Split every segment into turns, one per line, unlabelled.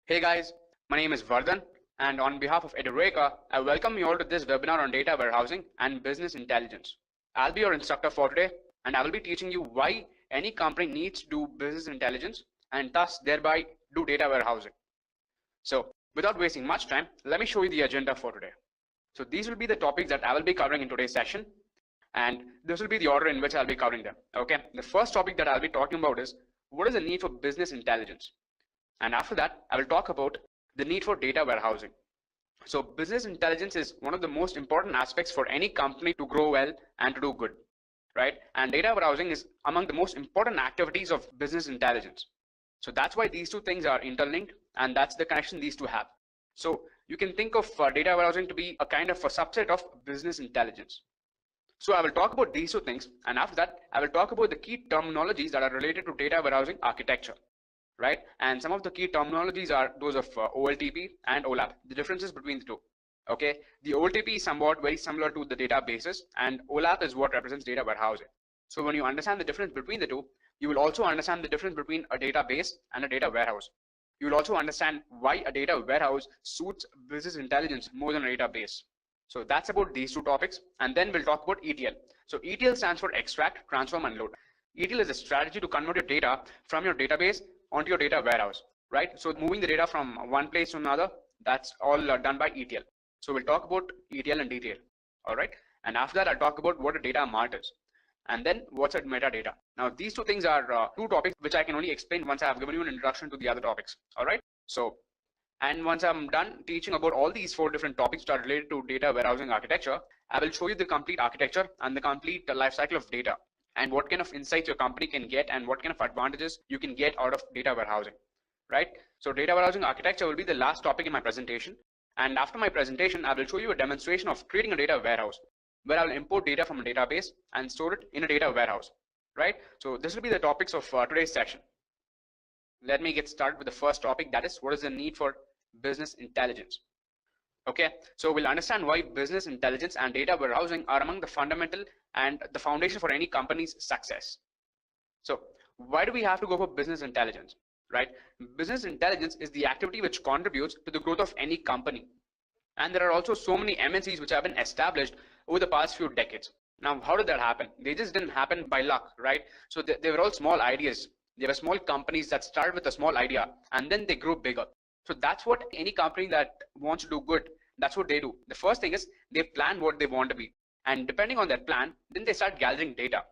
Hey guys, my name is Vardhan, and on behalf of Edureka, I welcome you all to this webinar on data warehousing and business intelligence. I'll be your instructor for today, and I will be teaching you why any company needs to do business intelligence and thus thereby do data warehousing. So without wasting much time, let me show you the agenda for today. So these will be the topics that I will be covering in today's session, and this will be the order in which I'll be covering them. Okay, the first topic that I'll be talking about is what is the need for business intelligence? And after that, I will talk about the need for data warehousing. So business intelligence is one of the most important aspects for any company to grow well and to do good, right? And data warehousing is among the most important activities of business intelligence. So that's why these two things are interlinked, and that's the connection these two have. So you can think of data warehousing to be a kind of a subset of business intelligence. So I will talk about these two things, and after that, I will talk about the key terminologies that are related to data warehousing architecture. Right? And some of the key terminologies are those of OLTP and OLAP, the differences between the two. Okay, the OLTP is somewhat very similar to the databases, and OLAP is what represents data warehousing. So when you understand the difference between the two, you will also understand the difference between a database and a data warehouse. You will also understand why a data warehouse suits business intelligence more than a database. So that's about these two topics, and then we'll talk about ETL. So ETL stands for extract, transform, and load. ETL is a strategy to convert your data from your database onto your data warehouse, right? So moving the data from one place to another, that's all done by ETL. So we'll talk about ETL in detail, all right? And after that, I'll talk about what a data mart is. And then what's a metadata. Now, these two things are two topics which I can only explain once I have given you an introduction to the other topics, all right? So, and once I'm done teaching about all these four different topics that are related to data warehousing architecture, I will show you the complete architecture and the complete life cycle of data, and what kind of insights your company can get and what kind of advantages you can get out of data warehousing, right? So data warehousing architecture will be the last topic in my presentation. And after my presentation, I will show you a demonstration of creating a data warehouse where I will import data from a database and store it in a data warehouse, right? So this will be the topics of today's session. Let me get started with the first topic, that is what is the need for business intelligence. Okay, so we'll understand why business intelligence and data warehousing are among the fundamental and the foundation for any company's success. So why do we have to go for business intelligence, right? Business intelligence is the activity which contributes to the growth of any company. And there are also so many MNCs which have been established over the past few decades. Now, how did that happen? They just didn't happen by luck, right? So they were all small ideas. They were small companies that started with a small idea and then they grew bigger. So that's what any company that wants to do good, that's what they do. The first thing is they plan what they want to be. And depending on that plan, then they start gathering data.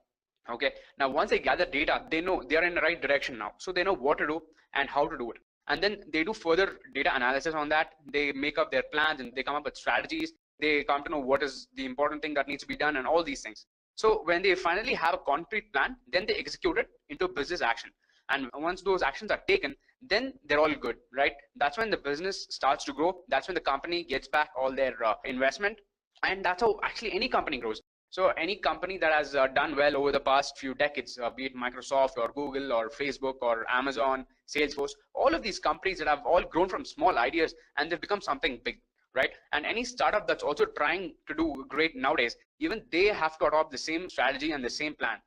Okay, now once they gather data, they know they are in the right direction now. So they know what to do and how to do it. And then they do further data analysis on that. They make up their plans and they come up with strategies. They come to know what is the important thing that needs to be done and all these things. So when they finally have a concrete plan, then they execute it into business action. And once those actions are taken, then they're all good, right? That's when the business starts to grow. That's when the company gets back all their investment. And that's how actually any company grows. So any company that has done well over the past few decades, be it Microsoft or Google or Facebook or Amazon, Salesforce, all of these companies that have all grown from small ideas and they've become something big, right? And any startup that's also trying to do great nowadays, even they have to adopt the same strategy and the same plan.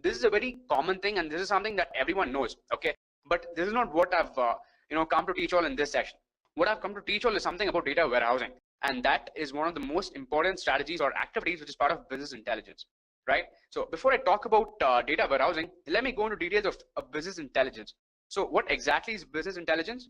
This is a very common thing, and this is something that everyone knows, okay? But this is not what I've come to teach all in this session. What I've come to teach all is something about data warehousing, and that is one of the most important strategies or activities which is part of business intelligence, right? So before I talk about data warehousing, let me go into details of business intelligence. So what exactly is business intelligence?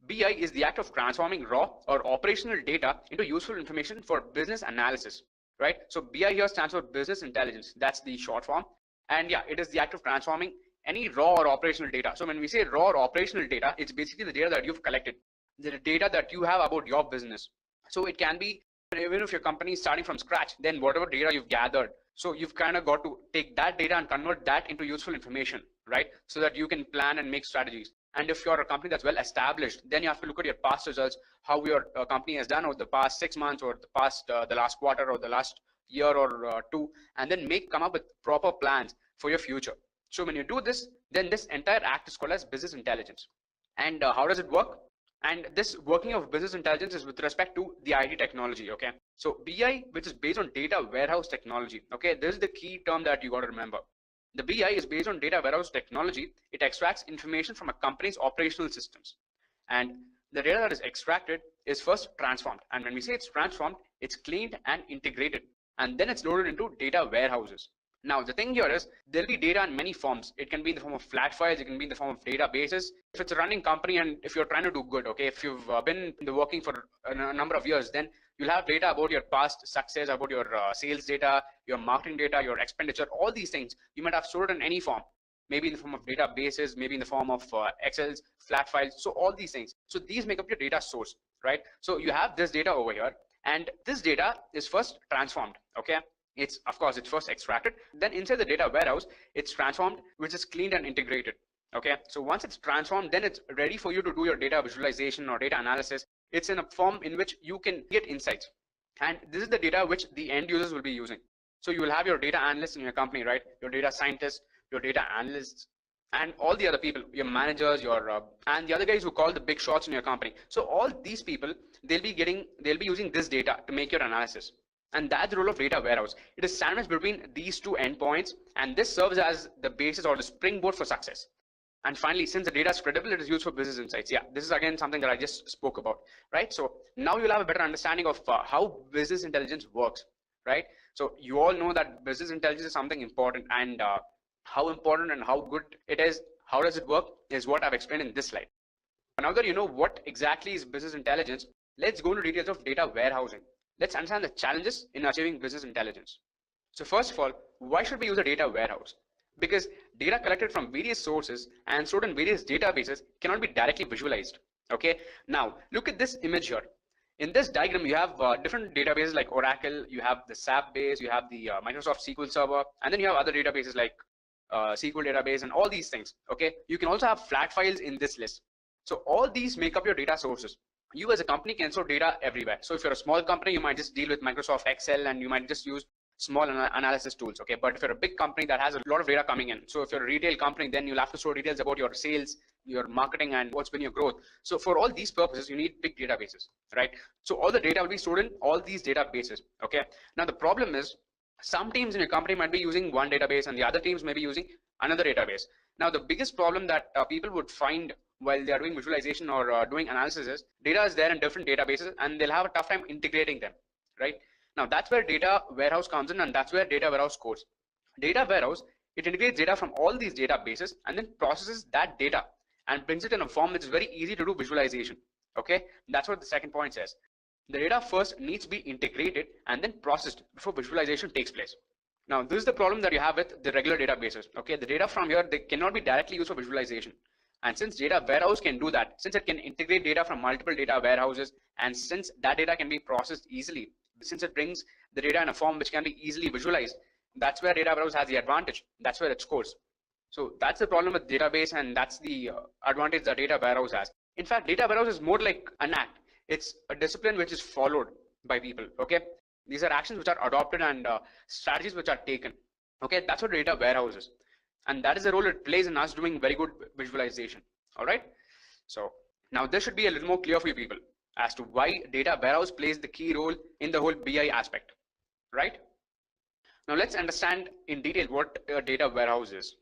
BI is the act of transforming raw or operational data into useful information for business analysis, right? So BI here stands for business intelligence. That's the short form. And yeah, it is the act of transforming any raw or operational data. So when we say raw or operational data, it's basically the data that you've collected, the data that you have about your business. So it can be, even if your company is starting from scratch, then whatever data you've gathered, so you've kind of got to take that data and convert that into useful information, right? So that you can plan and make strategies. And if you're a company that's well established, then you have to look at your past results, how your company has done over the past 6 months or the last quarter or the last year or two, and then come up with proper plans for your future. So when you do this, then this entire act is called as business intelligence. And how does it work? And this working of business intelligence is with respect to the IT technology, okay? So BI, which is based on data warehouse technology, okay? This is the key term that you got to remember. The BI is based on data warehouse technology. It extracts information from a company's operational systems. And the data that is extracted is first transformed. And when we say it's transformed, it's cleaned and integrated. And then it's loaded into data warehouses. Now, the thing here is there'll be data in many forms. It can be in the form of flat files. It can be in the form of databases. If it's a running company and if you're trying to do good, okay, if you've been in the working for a number of years, then you'll have data about your past success, about your sales data, your marketing data, your expenditure, all these things you might have stored in any form, maybe in the form of databases, maybe in the form of Excels, flat files. So all these things. So these make up your data source, right? So you have this data over here, and this data is first transformed, okay? It's, of course, it's first extracted. Then inside the data warehouse, it's transformed, which is cleaned and integrated. Okay, so once it's transformed, then it's ready for you to do your data visualization or data analysis. It's in a form in which you can get insights. And this is the data which the end users will be using. So you will have your data analysts in your company, right? Your data scientists, your data analysts, and all the other people, your managers, your and the other guys who call the big shots in your company. So all these people, they'll be using this data to make your analysis. And that's the role of data warehouse. It is sandwiched between these two endpoints, and this serves as the basis or the springboard for success. And finally, since the data is credible, it is used for business insights. Yeah, this is again something that I just spoke about, right? So now you'll have a better understanding of how business intelligence works, right? So you all know that business intelligence is something important, and how important and how good it is, how does it work, is what I've explained in this slide. Now that you know what exactly is business intelligence, let's go into details of data warehousing. Let's understand the challenges in achieving business intelligence. So first of all, why should we use a data warehouse? Because data collected from various sources and stored in various databases cannot be directly visualized. Okay, now look at this image here. In this diagram, you have different databases like Oracle, you have the SAP base, you have the Microsoft SQL Server, and then you have other databases like SQL database and all these things. Okay, you can also have flat files in this list. So all these make up your data sources. You as a company can store data everywhere. So if you're a small company, you might just deal with Microsoft Excel and you might just use small analysis tools. Okay, but if you're a big company that has a lot of data coming in, so if you're a retail company, then you'll have to store details about your sales, your marketing, and what's been your growth. So for all these purposes, you need big databases, right? So all the data will be stored in all these databases. Okay, now the problem is some teams in your company might be using one database and the other teams may be using another database. Now the biggest problem that people would find while they are doing visualization or doing analysis is data is there in different databases and they'll have a tough time integrating them, right? Now that's where data warehouse comes in, and that's where data warehouse goes. Data warehouse, it integrates data from all these databases and then processes that data and brings it in a form which is very easy to do visualization. Okay, that's what the second point says. The data first needs to be integrated and then processed before visualization takes place. Now this is the problem that you have with the regular databases. Okay, the data from here, they cannot be directly used for visualization. And since data warehouse can do that, since it can integrate data from multiple data warehouses, and since that data can be processed easily, since it brings the data in a form which can be easily visualized, that's where data warehouse has the advantage. That's where it scores. So that's the problem with database, and that's the advantage that data warehouse has. In fact, data warehouse is more like an act. It's a discipline which is followed by people. Okay, these are actions which are adopted and strategies which are taken. Okay, that's what data warehouse is. And that is the role it plays in us doing very good visualization. All right. So now this should be a little more clear for you people as to why data warehouse plays the key role in the whole BI aspect, right? Now let's understand in detail what a data warehouse is.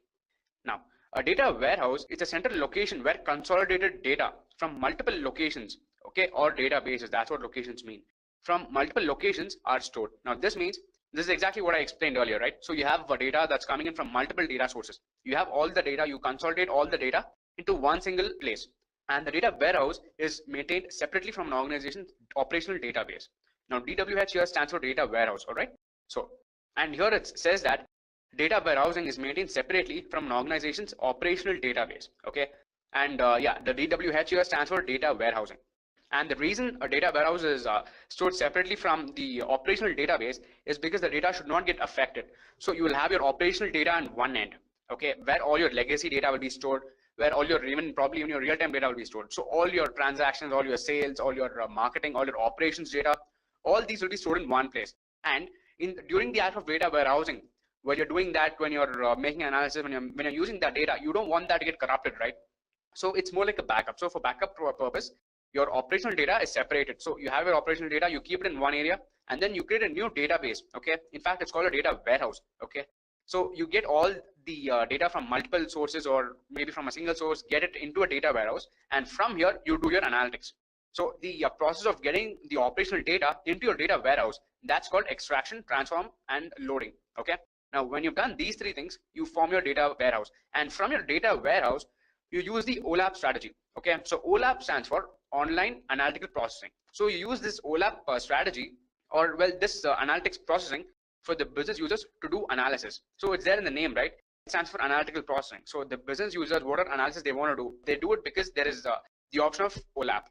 Now, a data warehouse is a central location where consolidated data from multiple locations, okay, or databases, that's what locations mean, from multiple locations are stored. Now this means this is exactly what I explained earlier, right? So you have data that's coming in from multiple data sources. You have all the data, you consolidate all the data into one single place. And the data warehouse is maintained separately from an organization's operational database. Now DWH here stands for data warehouse, all right? So, and here it says that data warehousing is maintained separately from an organization's operational database, okay? And yeah, the DWH here stands for data warehousing. And the reason a data warehouse is stored separately from the operational database is because the data should not get affected. So you will have your operational data on one end, okay, where all your legacy data will be stored, where all your probably even your real-time data will be stored. So all your transactions, all your sales, all your marketing, all your operations data, all these will be stored in one place. And during the act of data warehousing, when you're doing that, when you're making analysis, when you're using that data, you don't want that to get corrupted, right? So it's more like a backup. So for backup purpose, your operational data is separated. So you have your operational data, you keep it in one area, and then you create a new database. Okay, in fact, it's called a data warehouse. Okay, So you get all the data from multiple sources or maybe from a single source, get it into a data warehouse, and from here you do your analytics. So the process of getting the operational data into your data warehouse, that's called extraction, transform, and loading. Okay. Now, when you've done these three things, you form your data warehouse, and from your data warehouse, you use the OLAP strategy. Okay. So OLAP stands for online analytical processing. So you use this OLAP strategy, or well, this analytics processing for the business users to do analysis. So it's there in the name, right? It stands for analytical processing. So the business users, whatever analysis they want to do, they do it because there is the option of OLAP.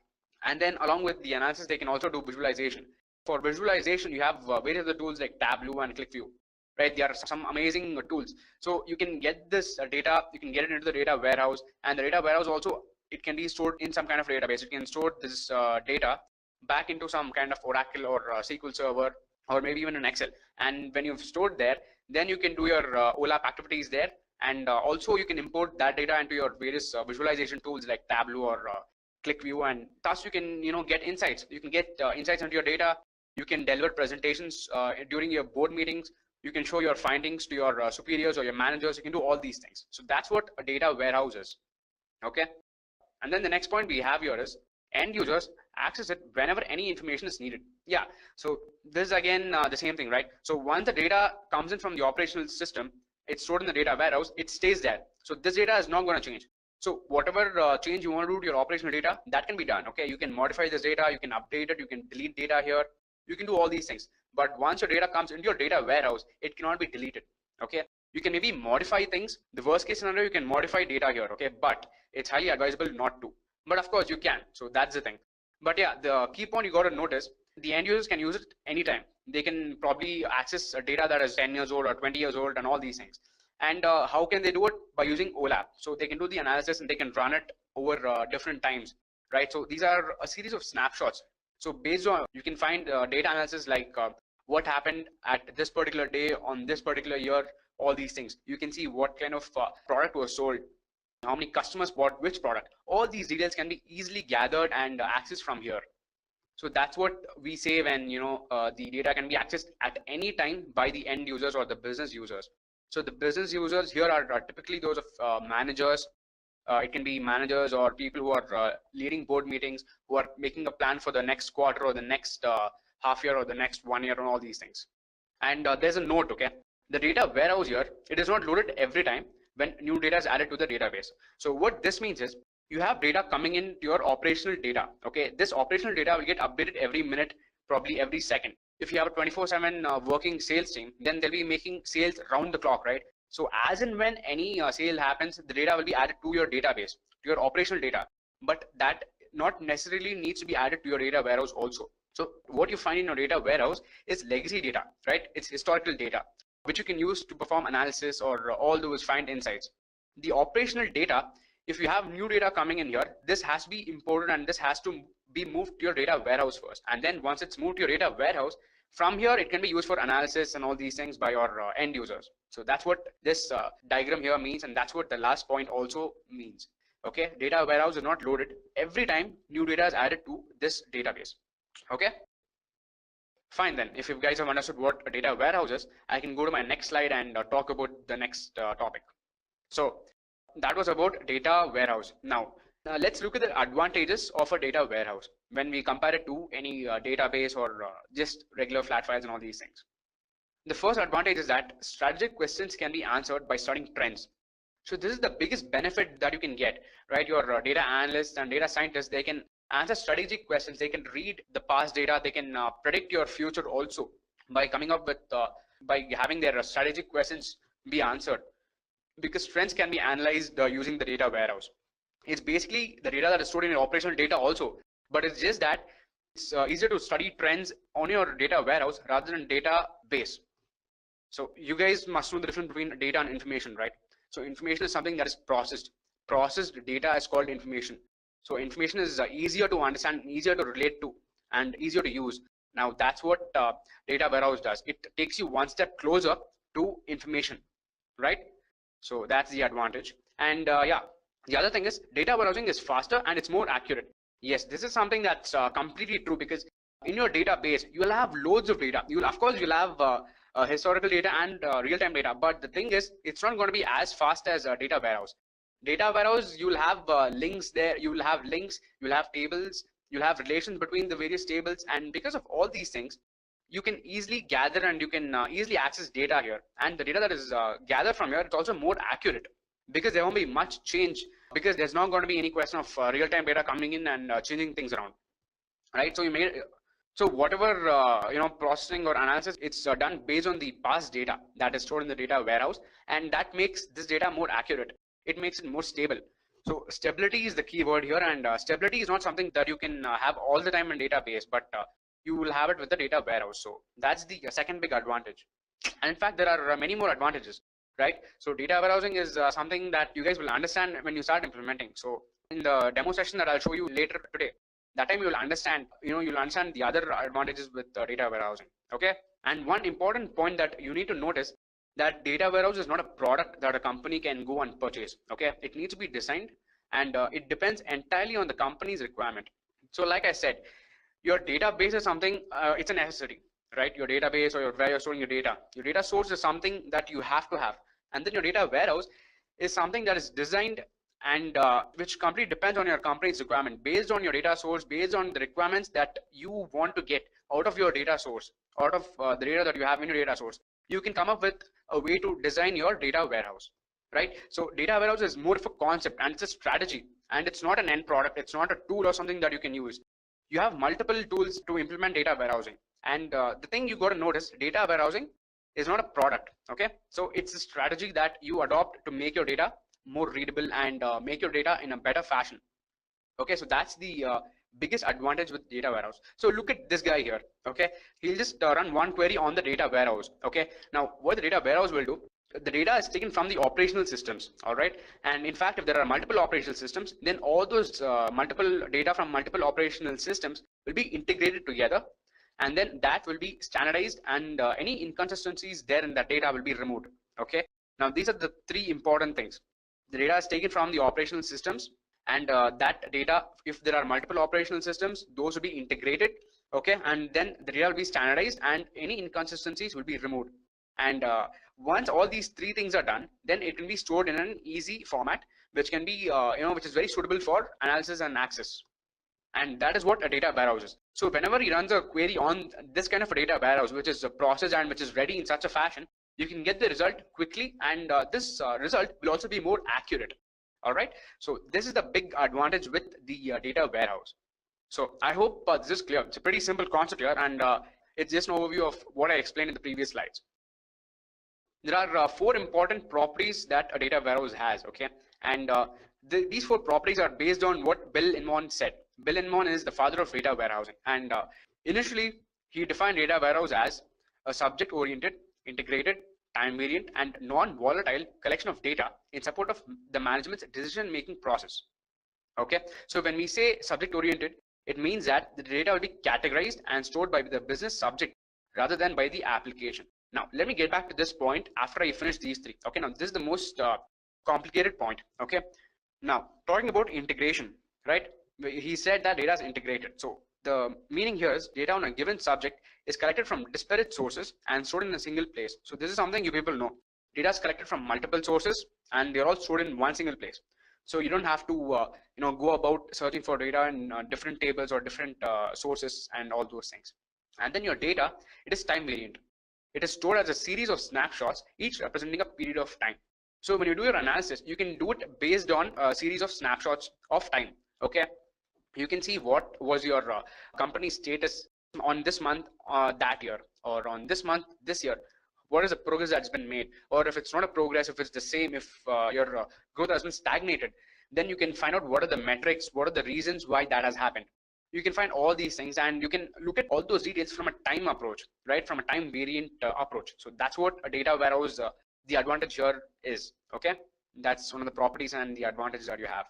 And then along with the analysis, they can also do visualization. For visualization, you have various other tools like Tableau and ClickView, right? There are some amazing tools. So you can get this data, you can get it into the data warehouse, and the data warehouse also, it can be stored in some kind of database. You can store this data back into some kind of Oracle or SQL server, or maybe even in Excel. And when you've stored there, then you can do your OLAP activities there. And also you can import that data into your various visualization tools like Tableau or ClickView, and thus you can get insights. You can get insights into your data. You can deliver presentations during your board meetings. You can show your findings to your superiors or your managers. You can do all these things. So that's what a data warehouse is. Okay. And then the next point we have here is end users access it whenever any information is needed. Yeah. So this is again the same thing, right? So once the data comes in from the operational system, it's stored in the data warehouse, it stays there. So this data is not going to change. So whatever change you want to do to your operational data, that can be done. Okay. You can modify this data, you can update it, you can delete data here, you can do all these things. But once your data comes into your data warehouse, it cannot be deleted. Okay. You can maybe modify things. The worst case scenario, you can modify data here. Okay. But it's highly advisable not to. But of course you can. So that's the thing. But yeah, the key point you got to notice, the end users can use it anytime. They can probably access data that is 10 years old or 20 years old and all these things. And how can they do it? By using OLAP. So they can do the analysis and they can run it over different times, right? So these are a series of snapshots. So based on, you can find data analysis like what happened at this particular day on this particular year, all these things. You can see what kind of product was sold, how many customers bought which product. All these details can be easily gathered and accessed from here. So that's what we say when the data can be accessed at any time by the end users or the business users. So the business users here are typically those of managers. It can be managers or people who are leading board meetings, who are making a plan for the next quarter or the next half year or the next 1 year and all these things. And there's a note, okay? The data warehouse here, it is not loaded every time when new data is added to the database. So what this means is you have data coming into your operational data. Okay, this operational data will get updated every minute, probably every second. If you have a 24/7 working sales team, then they'll be making sales round the clock, right? So as and when any sale happens, the data will be added to your database, to your operational data. But that not necessarily needs to be added to your data warehouse also. So what you find in your data warehouse is legacy data, right? It's historical data, which you can use to perform analysis or all those find insights. The operational data, if you have new data coming in here, this has to be imported and this has to be moved to your data warehouse first. And then once it's moved to your data warehouse, from here it can be used for analysis and all these things by your end users. So that's what this diagram here means, and that's what the last point also means. Okay, data warehouse is not loaded every time new data is added to this database. Okay. Fine then, if you guys have understood what a data warehouse is, I can go to my next slide and talk about the next topic. So that was about data warehouse. Now let's look at the advantages of a data warehouse when we compare it to any database or just regular flat files and all these things. The first advantage is that strategic questions can be answered by studying trends. So this is the biggest benefit that you can get, right? Your data analysts and data scientists, they can answer strategic questions. They can read the past data. They can predict your future also by coming up with, by having their strategic questions be answered, because trends can be analyzed using the data warehouse. It's basically the data that is stored in your operational data also, but it's just that it's easier to study trends on your data warehouse rather than database. So you guys must know the difference between data and information, right? So information is something that is processed. Processed data is called information. So information is easier to understand, easier to relate to, and easier to use. Now that's what data warehouse does. It takes you one step closer to information, right? So that's the advantage. And yeah, the other thing is data warehousing is faster and it's more accurate. Yes, this is something that's completely true, because in your database you will have loads of data. Of course you'll have historical data and real-time data. But the thing is, it's not going to be as fast as a data warehouse. Data warehouse, you'll have links there, you will have links, you'll have tables, you'll have relations between the various tables, and because of all these things, you can easily gather and you can easily access data here. And the data that is gathered from here, it's also more accurate because there won't be much change, because there's not going to be any question of real-time data coming in and changing things around, right? So whatever processing or analysis, it's done based on the past data that is stored in the data warehouse, and that makes this data more accurate. It makes it more stable. So stability is the key word here, and stability is not something that you can have all the time in database, but you will have it with the data warehouse. So that's the second big advantage. And in fact, there are many more advantages, right? So data warehousing is something that you guys will understand when you start implementing. So in the demo session that I'll show you later today, that time you will understand, you'll understand the other advantages with data warehousing. Okay. And one important point that you need to notice, that data warehouse is not a product that a company can go and purchase. Okay. It needs to be designed, and it depends entirely on the company's requirement. So like I said, your database is something, it's a necessity, right? Your database, or where you're storing your data source is something that you have to have. And then your data warehouse is something that is designed and which completely depends on your company's requirement, based on your data source, based on the requirements that you want to get out of your data source, out of the data that you have in your data source. You can come up with a way to design your data warehouse, right? So data warehouse is more of a concept, and it's a strategy, and it's not an end product. It's not a tool or something that you can use. You have multiple tools to implement data warehousing, and the thing you got to notice, data warehousing is not a product. Okay, so it's a strategy that you adopt to make your data more readable and make your data in a better fashion. Okay, so that's the biggest advantage with data warehouse. So look at this guy here. Okay, he'll just run one query on the data warehouse. Okay, now what the data warehouse will do, the data is taken from the operational systems. All right, and in fact, if there are multiple operational systems, then all those multiple data from multiple operational systems will be integrated together, and then that will be standardized, and any inconsistencies there in that data will be removed. Okay, now these are the three important things. The data is taken from the operational systems, and that data, if there are multiple operational systems, those will be integrated. Okay, and then the data will be standardized, and any inconsistencies will be removed. And once all these three things are done, then it can be stored in an easy format, which can be which is very suitable for analysis and access. And that is what a data warehouse is. So whenever he runs a query on this kind of a data warehouse, which is processed and which is ready in such a fashion, you can get the result quickly, and this result will also be more accurate. All right, so this is the big advantage with the data warehouse. So I hope this is clear. It's a pretty simple concept here, and it's just an overview of what I explained in the previous slides. There are four important properties that a data warehouse has. Okay, and these four properties are based on what Bill Inmon said. Bill Inmon is the father of data warehousing, and initially he defined data warehouse as a subject-oriented, integrated, time-variant, and non-volatile collection of data in support of the management's decision-making process. Okay, so when we say subject-oriented, it means that the data will be categorized and stored by the business subject rather than by the application. Now, let me get back to this point after I finish these three. Okay, now this is the most complicated point. Okay, now talking about integration, right? He said that data is integrated. So the meaning here is data on a given subject is collected from disparate sources and stored in a single place. So this is something you people know. Data is collected from multiple sources, and they're all stored in one single place. So you don't have to go about searching for data in different tables or different sources and all those things. And then your data, it is time variant. It is stored as a series of snapshots, each representing a period of time. So when you do your analysis, you can do it based on a series of snapshots of time. Okay, you can see what was your company status on this month that year, or on this month this year. What is the progress that's been made? Or if it's not a progress, if it's the same, if your growth has been stagnated, then you can find out what are the metrics, what are the reasons why that has happened. You can find all these things, and you can look at all those details from a time approach, right? From a time variant approach. So that's what a data warehouse, the advantage here is. Okay, that's one of the properties and the advantages that you have.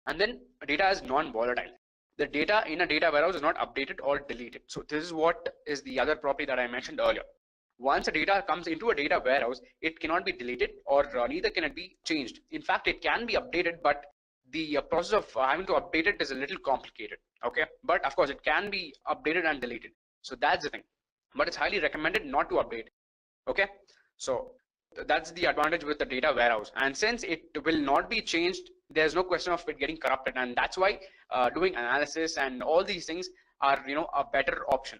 And then data is non-volatile. The data in a data warehouse is not updated or deleted. So this is what is the other property that I mentioned earlier. Once the data comes into a data warehouse, it cannot be deleted, or neither can it be changed. In fact, it can be updated, but the process of having to update it is a little complicated. Okay, but of course it can be updated and deleted. So that's the thing. But it's highly recommended not to update. Okay, so that's the advantage with the data warehouse, and since it will not be changed, there's no question of it getting corrupted, and that's why doing analysis and all these things are a better option.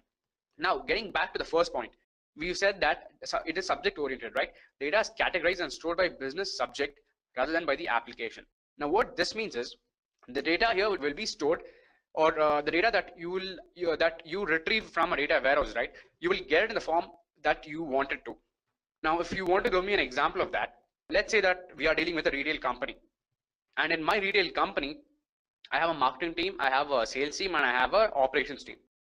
Now, getting back to the first point, we've said that it is subject oriented, right? Data is categorized and stored by business subject rather than by the application. Now, what this means is the data here will be stored, or the data that that you retrieve from a data warehouse, right? You will get it in the form that you want it to. Now, if you want to give me an example of that, let's say that we are dealing with a retail company, and in my retail company, I have a marketing team, I have a sales team, and I have an operations team.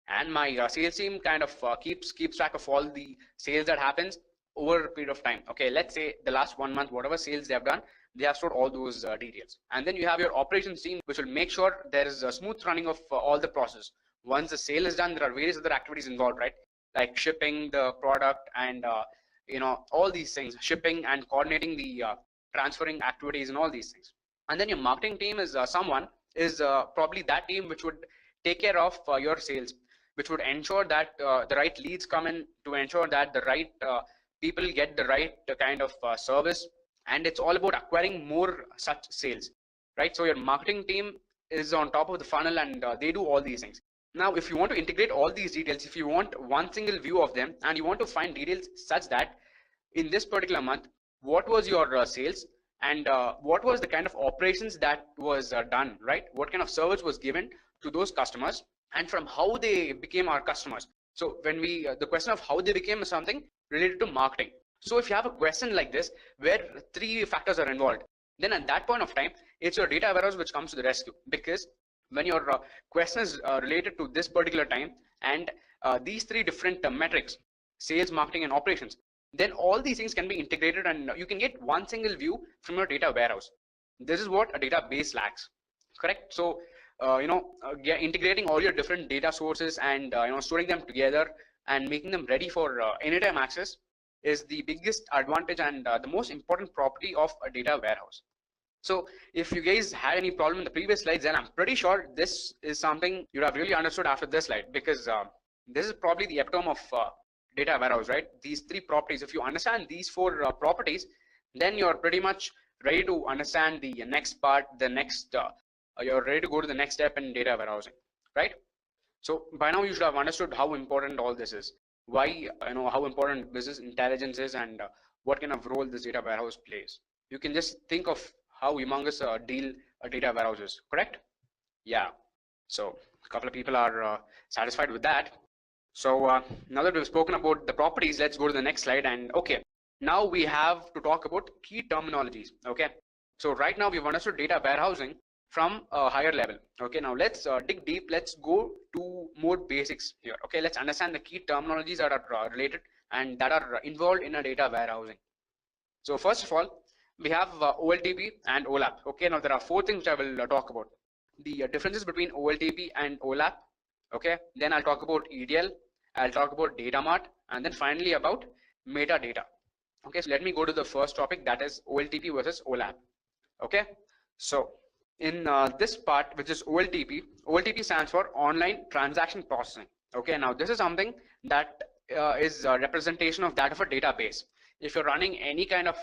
And my sales team kind of keeps track of all the sales that happens over a period of time. Okay, let's say the last 1 month, whatever sales they have done, they have stored all those details. And then you have your operations team, which will make sure there is a smooth running of all the process. Once the sale is done, there are various other activities involved, right? Like shipping the product and all these things, shipping and coordinating the transferring activities and all these things. And then your marketing team is probably that team which would take care of your sales, which would ensure that the right leads come in, to ensure that the right people get the right kind of service, and it's all about acquiring more such sales, right? So your marketing team is on top of the funnel, and they do all these things. Now, if you want to integrate all these details, if you want one single view of them, and you want to find details such that in this particular month, what was your sales, and what was the kind of operations that was done, right? What kind of service was given to those customers, and from how they became our customers. So when we the question of how they became something related to marketing. So if you have a question like this where 3 factors are involved, then at that point of time, it's your data warehouse which comes to the rescue, because when your question is related to this particular time, and these 3 different metrics, sales, marketing, and operations, then all these things can be integrated, and you can get one single view from your data warehouse. This is what a database lacks, correct? So integrating all your different data sources and storing them together and making them ready for anytime access is the biggest advantage and the most important property of a data warehouse. So if you guys had any problem in the previous slides, then I'm pretty sure this is something you have really understood after this slide, because this is probably the epitome of data warehouse, right? These 3 properties, if you understand these 4 properties, then you're pretty much ready to understand the next part, the next you're ready to go to the next step in data warehousing, right? So by now you should have understood how important all this is, why how important business intelligence is, and what kind of role this data warehouse plays. You can just think of how humongous a deal a data warehouse is, correct? Yeah. So a couple of people are satisfied with that. So now that we've spoken about the properties, let's go to the next slide. And okay, now we have to talk about key terminologies. Okay, so right now we've understood data warehousing from a higher level. Okay, now let's dig deep. Let's go to more basics here. Okay, let's understand the key terminologies that are related and that are involved in a data warehousing. So first of all, we have OLTP and OLAP. Okay, now there are 4 things which I will talk about. The differences between OLTP and OLAP. Okay, then I'll talk about EDL, I'll talk about data mart, and then finally about metadata. Okay, so let me go to the first topic, that is OLTP versus OLAP. Okay, so in this part, which is OLTP, OLTP stands for online transaction processing. Okay, now this is something that is a representation of that of a database. If you're running any kind of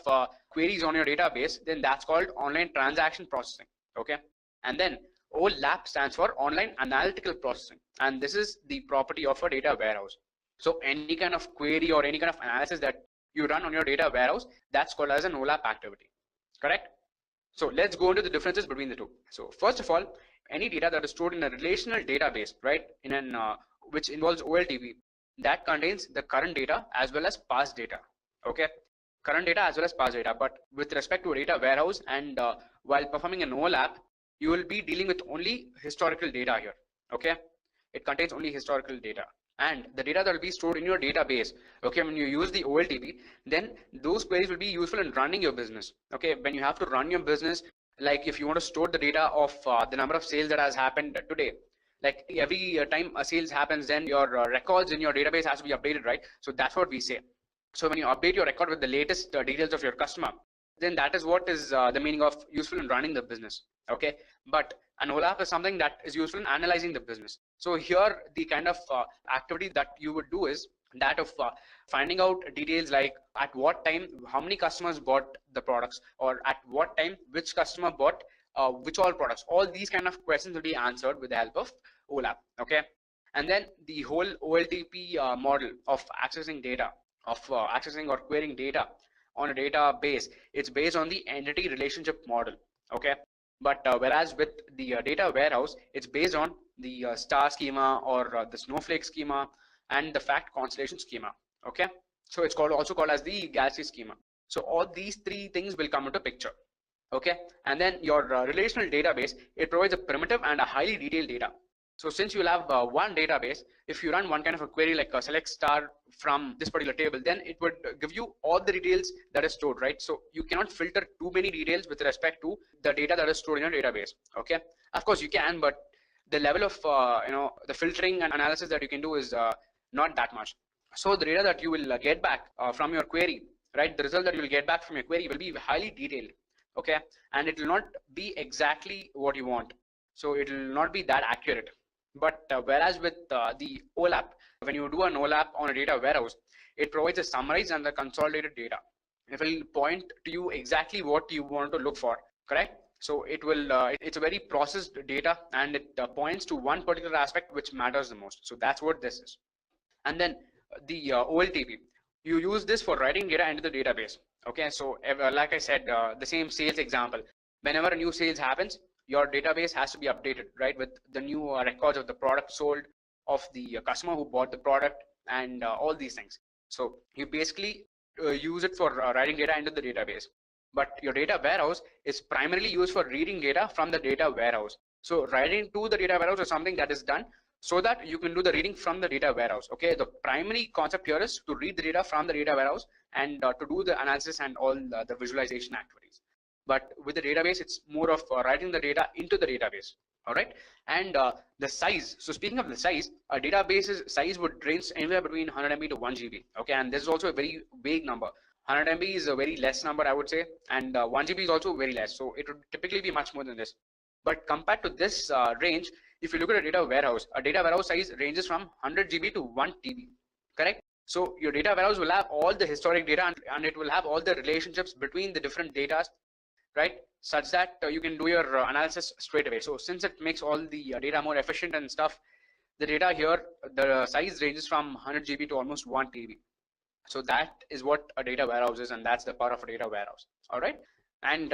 queries on your database, then that's called online transaction processing. Okay, and then OLAP stands for online analytical processing, and this is the property of a data warehouse. So any kind of query or any kind of analysis that you run on your data warehouse, that's called as an OLAP activity, correct? So let's go into the differences between the 2. So first of all, any data that is stored in a relational database, right, in an which involves OLTP, that contains the current data as well as past data. Okay, current data as well as past data. But with respect to a data warehouse, and while performing an OLAP, you will be dealing with only historical data here. Okay, it contains only historical data, and the data that will be stored in your database. Okay, when you use the OLTP, then those queries will be useful in running your business. Okay, when you have to run your business, like if you want to store the data of the number of sales that has happened today, like every time a sales happens, then your records in your database has to be updated, right? So that's what we say. So when you update your record with the latest details of your customer, then that is what is the meaning of useful in running the business. Okay, but an OLAP is something that is useful in analyzing the business. So here the kind of activity that you would do is that of finding out details like at what time how many customers bought the products, or at what time which customer bought which all products. All these kind of questions will be answered with the help of OLAP. Okay, and then the whole OLTP model of accessing data, of accessing or querying data on a database, it's based on the entity relationship model. Okay, but whereas with the data warehouse, it's based on the star schema, or the snowflake schema, and the fact constellation schema. Okay, so it's also called as the galaxy schema. So all these three things will come into picture. Okay, and then your relational database, it provides a primitive and a highly detailed data. So since you'll have one database, if you run one kind of a query like a select star from this particular table, then it would give you all the details that is stored, right? So you cannot filter too many details with respect to the data that is stored in your database. Okay, of course you can, but the level of the filtering and analysis that you can do is not that much. So the data that you will get back from your query, right, the result that you will get back from your query will be highly detailed. Okay, and it will not be exactly what you want, so it will not be that accurate. But whereas with the OLAP, when you do an OLAP on a data warehouse, it provides a summarized and the consolidated data. It will point to you exactly what you want to look for, correct? So it will it's a very processed data, and it points to one particular aspect which matters the most. So that's what this is. And then the OLTP, you use this for writing data into the database. Okay, so like I said, the same sales example, whenever a new sales happens, your database has to be updated, right, with the new records of the product sold, of the customer who bought the product, and all these things. So you basically use it for writing data into the database. But your data warehouse is primarily used for reading data from the data warehouse. So writing to the data warehouse is something that is done so that you can do the reading from the data warehouse. Okay, the primary concept here is to read the data from the data warehouse, and to do the analysis and all the visualization activities. But with the database, it's more of writing the data into the database. All right, and the size. So speaking of the size, a database's size would range anywhere between 100 MB to 1 GB. Okay, and this is also a very vague number. 100 MB is a very less number, I would say, and 1 GB is also very less. So it would typically be much more than this. But compared to this range, if you look at a data warehouse size ranges from 100 GB to 1 TB, correct? So your data warehouse will have all the historic data, and it will have all the relationships between the different data, right? Such that you can do your analysis straight away. So since it makes all the data more efficient and stuff, the data here, the size ranges from 100 GB to almost 1 TB. So that is what a data warehouse is, and that's the power of a data warehouse. All right, and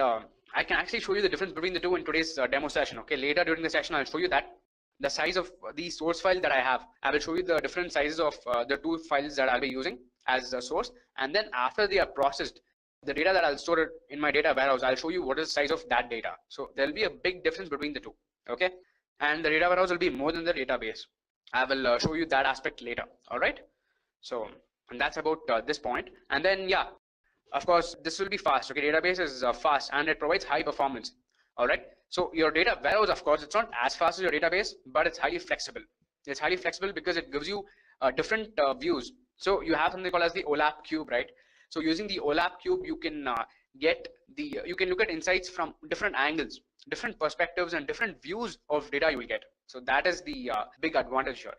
I can actually show you the difference between the two in today's demo session. Okay, later during the session, I'll show you that the size of the source file that I have. I will show you the different sizes of the two files that I'll be using as the source, and then after they are processed, the data that I'll store it in my data warehouse, I'll show you what is the size of that data. So there'll be a big difference between the two. Okay, and the data warehouse will be more than the database. I will show you that aspect later. All right, so and that's about this point. And then yeah, of course this will be fast. Okay, database is fast, and it provides high performance. All right, so your data warehouse, of course, it's not as fast as your database, but it's highly flexible. It's highly flexible because it gives you different views. So you have something called as the OLAP cube, right? So using the OLAP cube, you can you can look at insights from different angles, different perspectives, and different views of data you will get. So that is the big advantage here.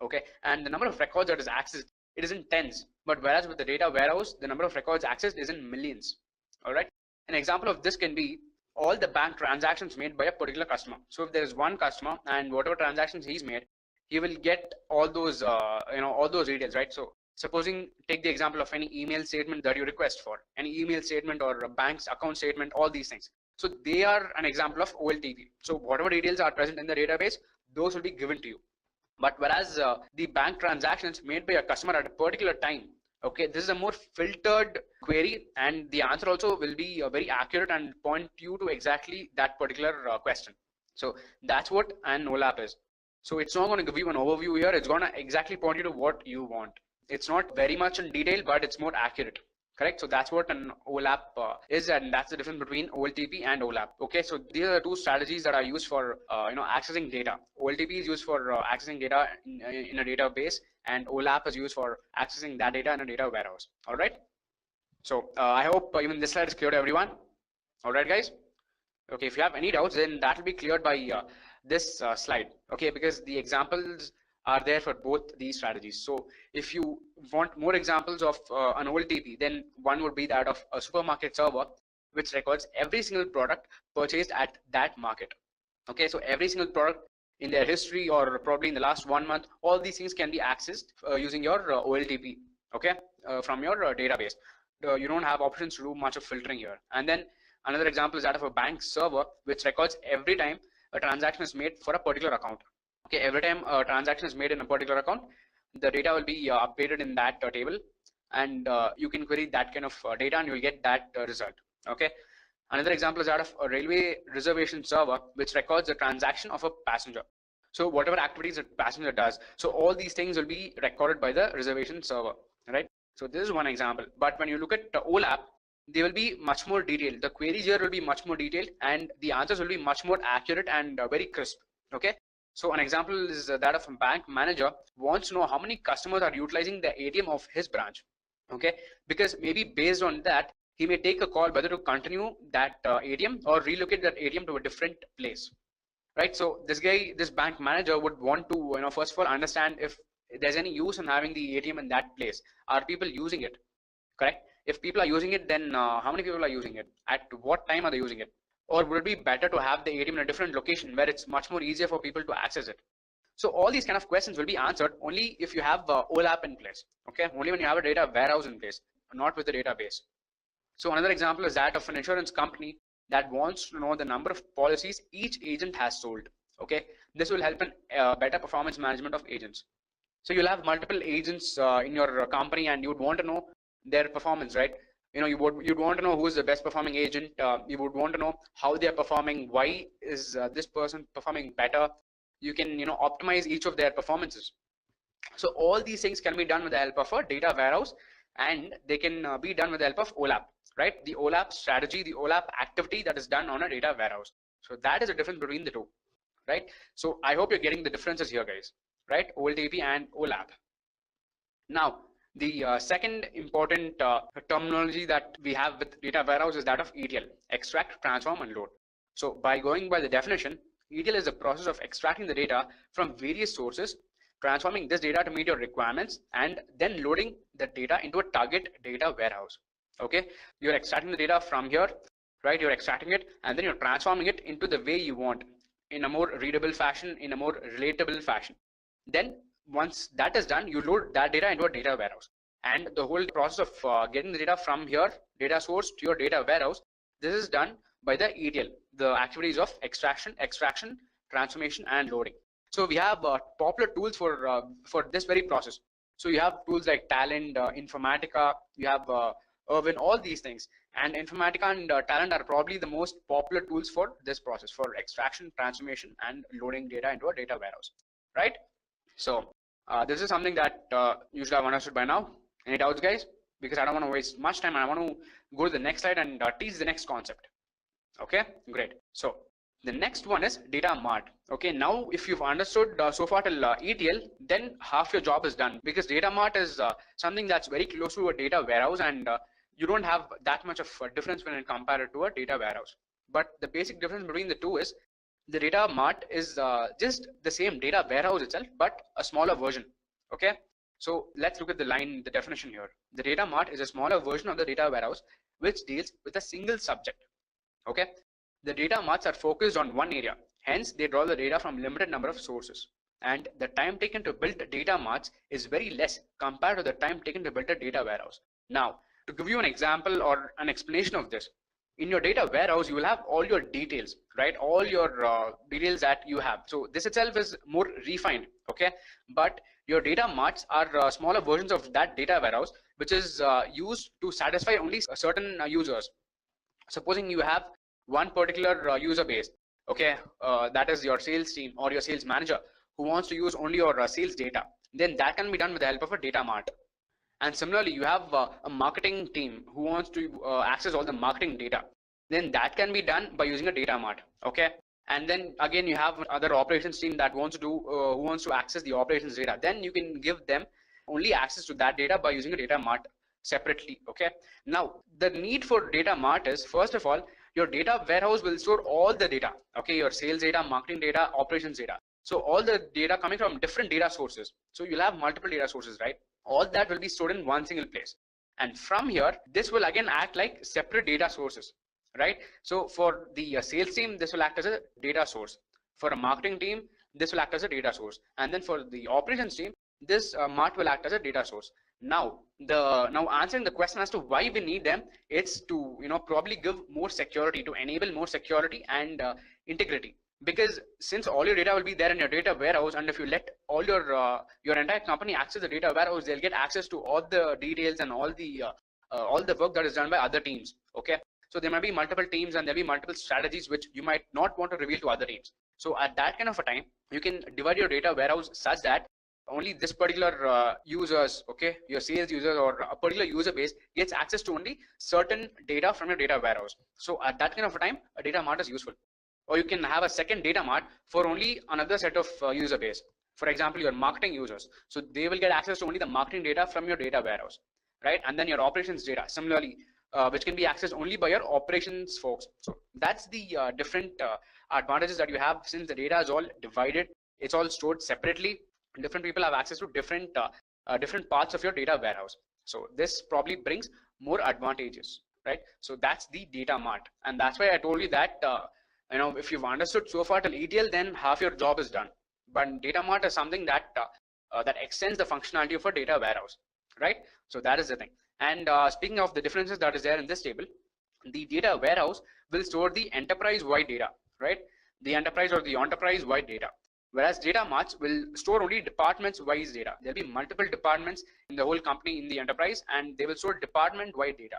Okay, and the number of records that is accessed, it is in tens, but whereas with the data warehouse, the number of records accessed is in millions. All right, an example of this can be all the bank transactions made by a particular customer. So if there is one customer, and whatever transactions he's made, he will get all those all those details, right? So supposing, take the example of any email statement that you request for, any email statement or a bank's account statement, all these things. So they are an example of OLTP. So whatever details are present in the database, those will be given to you. But whereas the bank transactions made by a customer at a particular time, okay, this is a more filtered query, and the answer also will be very accurate and point you to exactly that particular question. So that's what an OLAP is. So it's not going to give you an overview here. It's going to exactly point you to what you want. It's not very much in detail, but it's more accurate. Correct. So that's what an OLAP is, and that's the difference between OLTP and OLAP. Okay, so these are the two strategies that are used for accessing data. OLTP is used for accessing data in a database, and OLAP is used for accessing that data in a data warehouse. All right. So I hope even this slide is clear to everyone. All right, guys. Okay, if you have any doubts, then that will be cleared by this slide. Okay, because the examples are there for both these strategies. So if you want more examples of an OLTP, then one would be that of a supermarket server, which records every single product purchased at that market. Okay, so every single product in their history or probably in the last 1 month, all these things can be accessed using your OLTP, okay, from your database. You don't have options to do much of filtering here. And then another example is that of a bank server, which records every time a transaction is made for a particular account. Okay, every time a transaction is made in a particular account, the data will be updated in that table, and you can query that kind of data and you'll get that result. Okay. Another example is that of a railway reservation server, which records the transaction of a passenger. So whatever activities a passenger does, so all these things will be recorded by the reservation server, right? So this is one example. But when you look at the OLAP, they will be much more detailed. The queries here will be much more detailed, and the answers will be much more accurate and very crisp. Okay. So an example is that of a bank manager wants to know how many customers are utilizing the ATM of his branch. Okay, because maybe based on that, he may take a call whether to continue that ATM or relocate that ATM to a different place, right? So this bank manager would want to, first of all understand if there's any use in having the ATM in that place. Are people using it? Correct. If people are using it, then how many people are using it? At what time are they using it? Or would it be better to have the ATM in a different location where it's much more easier for people to access it? So all these kind of questions will be answered only if you have OLAP in place. Okay, only when you have a data warehouse in place, not with the database. So another example is that of an insurance company that wants to know the number of policies each agent has sold. Okay, this will help in better performance management of agents. So you'll have multiple agents in your company, and you would want to know their performance, right? You'd want to know who is the best performing agent. You would want to know how they are performing. Why is this person performing better? You can optimize each of their performances. So all these things can be done with the help of a data warehouse, and they can be done with the help of OLAP, right? The OLAP strategy, the OLAP activity that is done on a data warehouse. So that is the difference between the two, right? So I hope you're getting the differences here, guys, right? OLTP and OLAP. Now, the second important terminology that we have with data warehouse is that of ETL, extract, transform, and load. So by going by the definition, ETL is the process of extracting the data from various sources, transforming this data to meet your requirements, and then loading the data into a target data warehouse. Okay, you're extracting the data from here, right? You're extracting it, and then you're transforming it into the way you want, in a more readable fashion, in a more relatable fashion. Then once that is done, you load that data into a data warehouse, and the whole process of getting the data from here, data source, to your data warehouse, this is done by the ETL, the activities of extraction, transformation, and loading. So we have popular tools for this very process. So you have tools like Talent, Informatica, you have Irwin, all these things. And Informatica and Talent are probably the most popular tools for this process, for extraction, transformation, and loading data into a data warehouse, right? So this is something that you should have understood by now. Any doubts, guys? Because I don't want to waste much time, and I want to go to the next slide and teach the next concept. Okay, great. So the next one is data mart. Okay, now if you've understood so far till ETL, then half your job is done, because data mart is something that's very close to a data warehouse, and you don't have that much of a difference when compared to a data warehouse. But the basic difference between the two is the data mart is just the same data warehouse itself, but a smaller version. Okay, so let's look at the definition here. The data mart is a smaller version of the data warehouse which deals with a single subject. Okay, the data marts are focused on one area, hence they draw the data from limited number of sources, and the time taken to build data marts is very less compared to the time taken to build a data warehouse. Now, to give you an example or an explanation of this, in your data warehouse you will have all your details, right? All your details that you have. So this itself is more refined, okay? But your data marts are smaller versions of that data warehouse, which is used to satisfy only certain users. Supposing you have one particular user base, okay, that is your sales team or your sales manager, who wants to use only your sales data, then that can be done with the help of a data mart. And similarly, you have a marketing team who wants to access all the marketing data, then that can be done by using a data mart. Okay, and then again you have other operations team that wants to do who wants to access the operations data, then you can give them only access to that data by using a data mart separately. Okay, now the need for data mart is, first of all, your data warehouse will store all the data, okay, your sales data, marketing data, operations data. So all the data coming from different data sources. So you'll have multiple data sources, right? All that will be stored in one single place. And from here, this will again act like separate data sources, right? So for the sales team, this will act as a data source. For a marketing team, this will act as a data source. And then for the operations team, this Mart will act as a data source. Now answering the question as to why we need them, it's to probably give more security, to enable more security and integrity. Because since all your data will be there in your data warehouse, and if you let all your entire company access the data warehouse, they'll get access to all the details and all the work that is done by other teams. Okay, so there might be multiple teams and there'll be multiple strategies which you might not want to reveal to other teams. So at that kind of a time, you can divide your data warehouse such that only this particular users, okay, your sales users or a particular user base gets access to only certain data from your data warehouse. So at that kind of a time, a data mart is useful. Or you can have a second data mart for only another set of user base. For example, your marketing users. So they will get access to only the marketing data from your data warehouse, right? And then your operations data, similarly, which can be accessed only by your operations folks. So that's the different advantages that you have since the data is all divided. It's all stored separately. Different people have access to different parts of your data warehouse. So this probably brings more advantages, right? So that's the data mart, and that's why I told you that if you've understood so far till ETL, then half your job is done. But data mart is something that that extends the functionality of a data warehouse, right? So that is the thing. And speaking of the differences that is there in this table, the data warehouse will store the enterprise-wide data, right? The enterprise or the enterprise-wide data. Whereas data marts will store only departments-wise data. There'll be multiple departments in the whole company in the enterprise, and they will store department-wide data.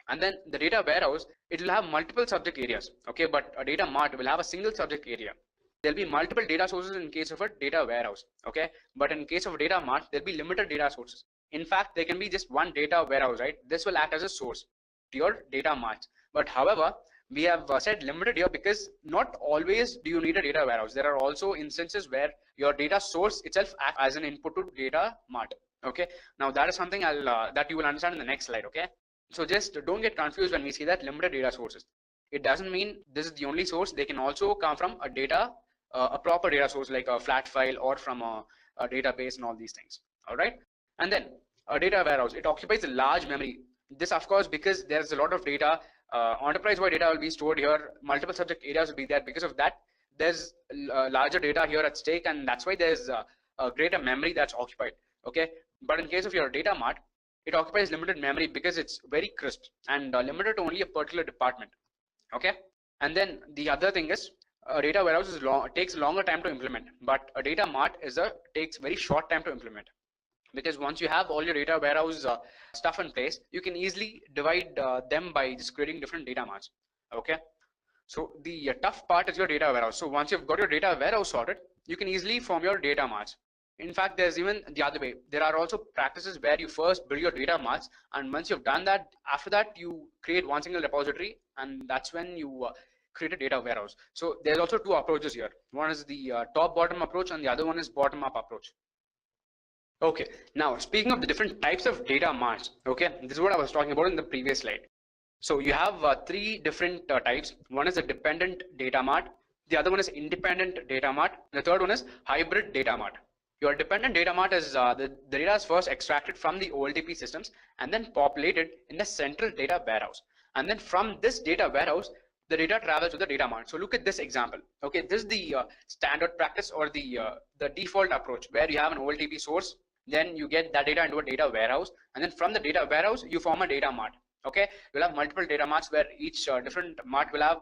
And then the data warehouse, it will have multiple subject areas, okay, but a data mart will have a single subject area. There'll be multiple data sources in case of a data warehouse, okay, but in case of a data mart, there'll be limited data sources. In fact, there can be just one data warehouse, right? This will act as a source to your data marts. But however, we have said limited here because not always do you need a data warehouse. There are also instances where your data source itself acts as an input to data mart, okay. Now that is something that you will understand in the next slide, okay. So just don't get confused when we see that limited data sources. It doesn't mean this is the only source. They can also come from a proper data source like a flat file or from a database and all these things. All right. And then a data warehouse, it occupies a large memory. This of course because there's a lot of data. Enterprise-wide data will be stored here. Multiple subject areas will be there. Because of that, there's larger data here at stake, and that's why there's a greater memory that's occupied. Okay. But in case of your data mart, it occupies limited memory because it's very crisp and limited to only a particular department. Okay. And then the other thing is a data warehouse is takes longer time to implement, but a data mart takes very short time to implement. Because once you have all your data warehouse stuff in place, you can easily divide them by just creating different data marts. Okay. So the tough part is your data warehouse. So once you've got your data warehouse sorted, you can easily form your data marts. In fact, there's even the other way. There are also practices where you first build your data marts, and once you've done that, after that you create one single repository, and that's when you create a data warehouse. So there's also two approaches here. One is the top-bottom approach, and the other one is bottom-up approach. Okay, now speaking of the different types of data marts, okay, this is what I was talking about in the previous slide. So you have three different types. One is a dependent data mart, the other one is independent data mart, the third one is hybrid data mart. Your dependent data mart is the data is first extracted from the OLTP systems and then populated in the central data warehouse. And then from this data warehouse, the data travels to the data mart. So look at this example. Okay, this is the standard practice or the default approach where you have an OLTP source, then you get that data into a data warehouse, and then from the data warehouse, you form a data mart. Okay, you'll have multiple data marts where each different mart will have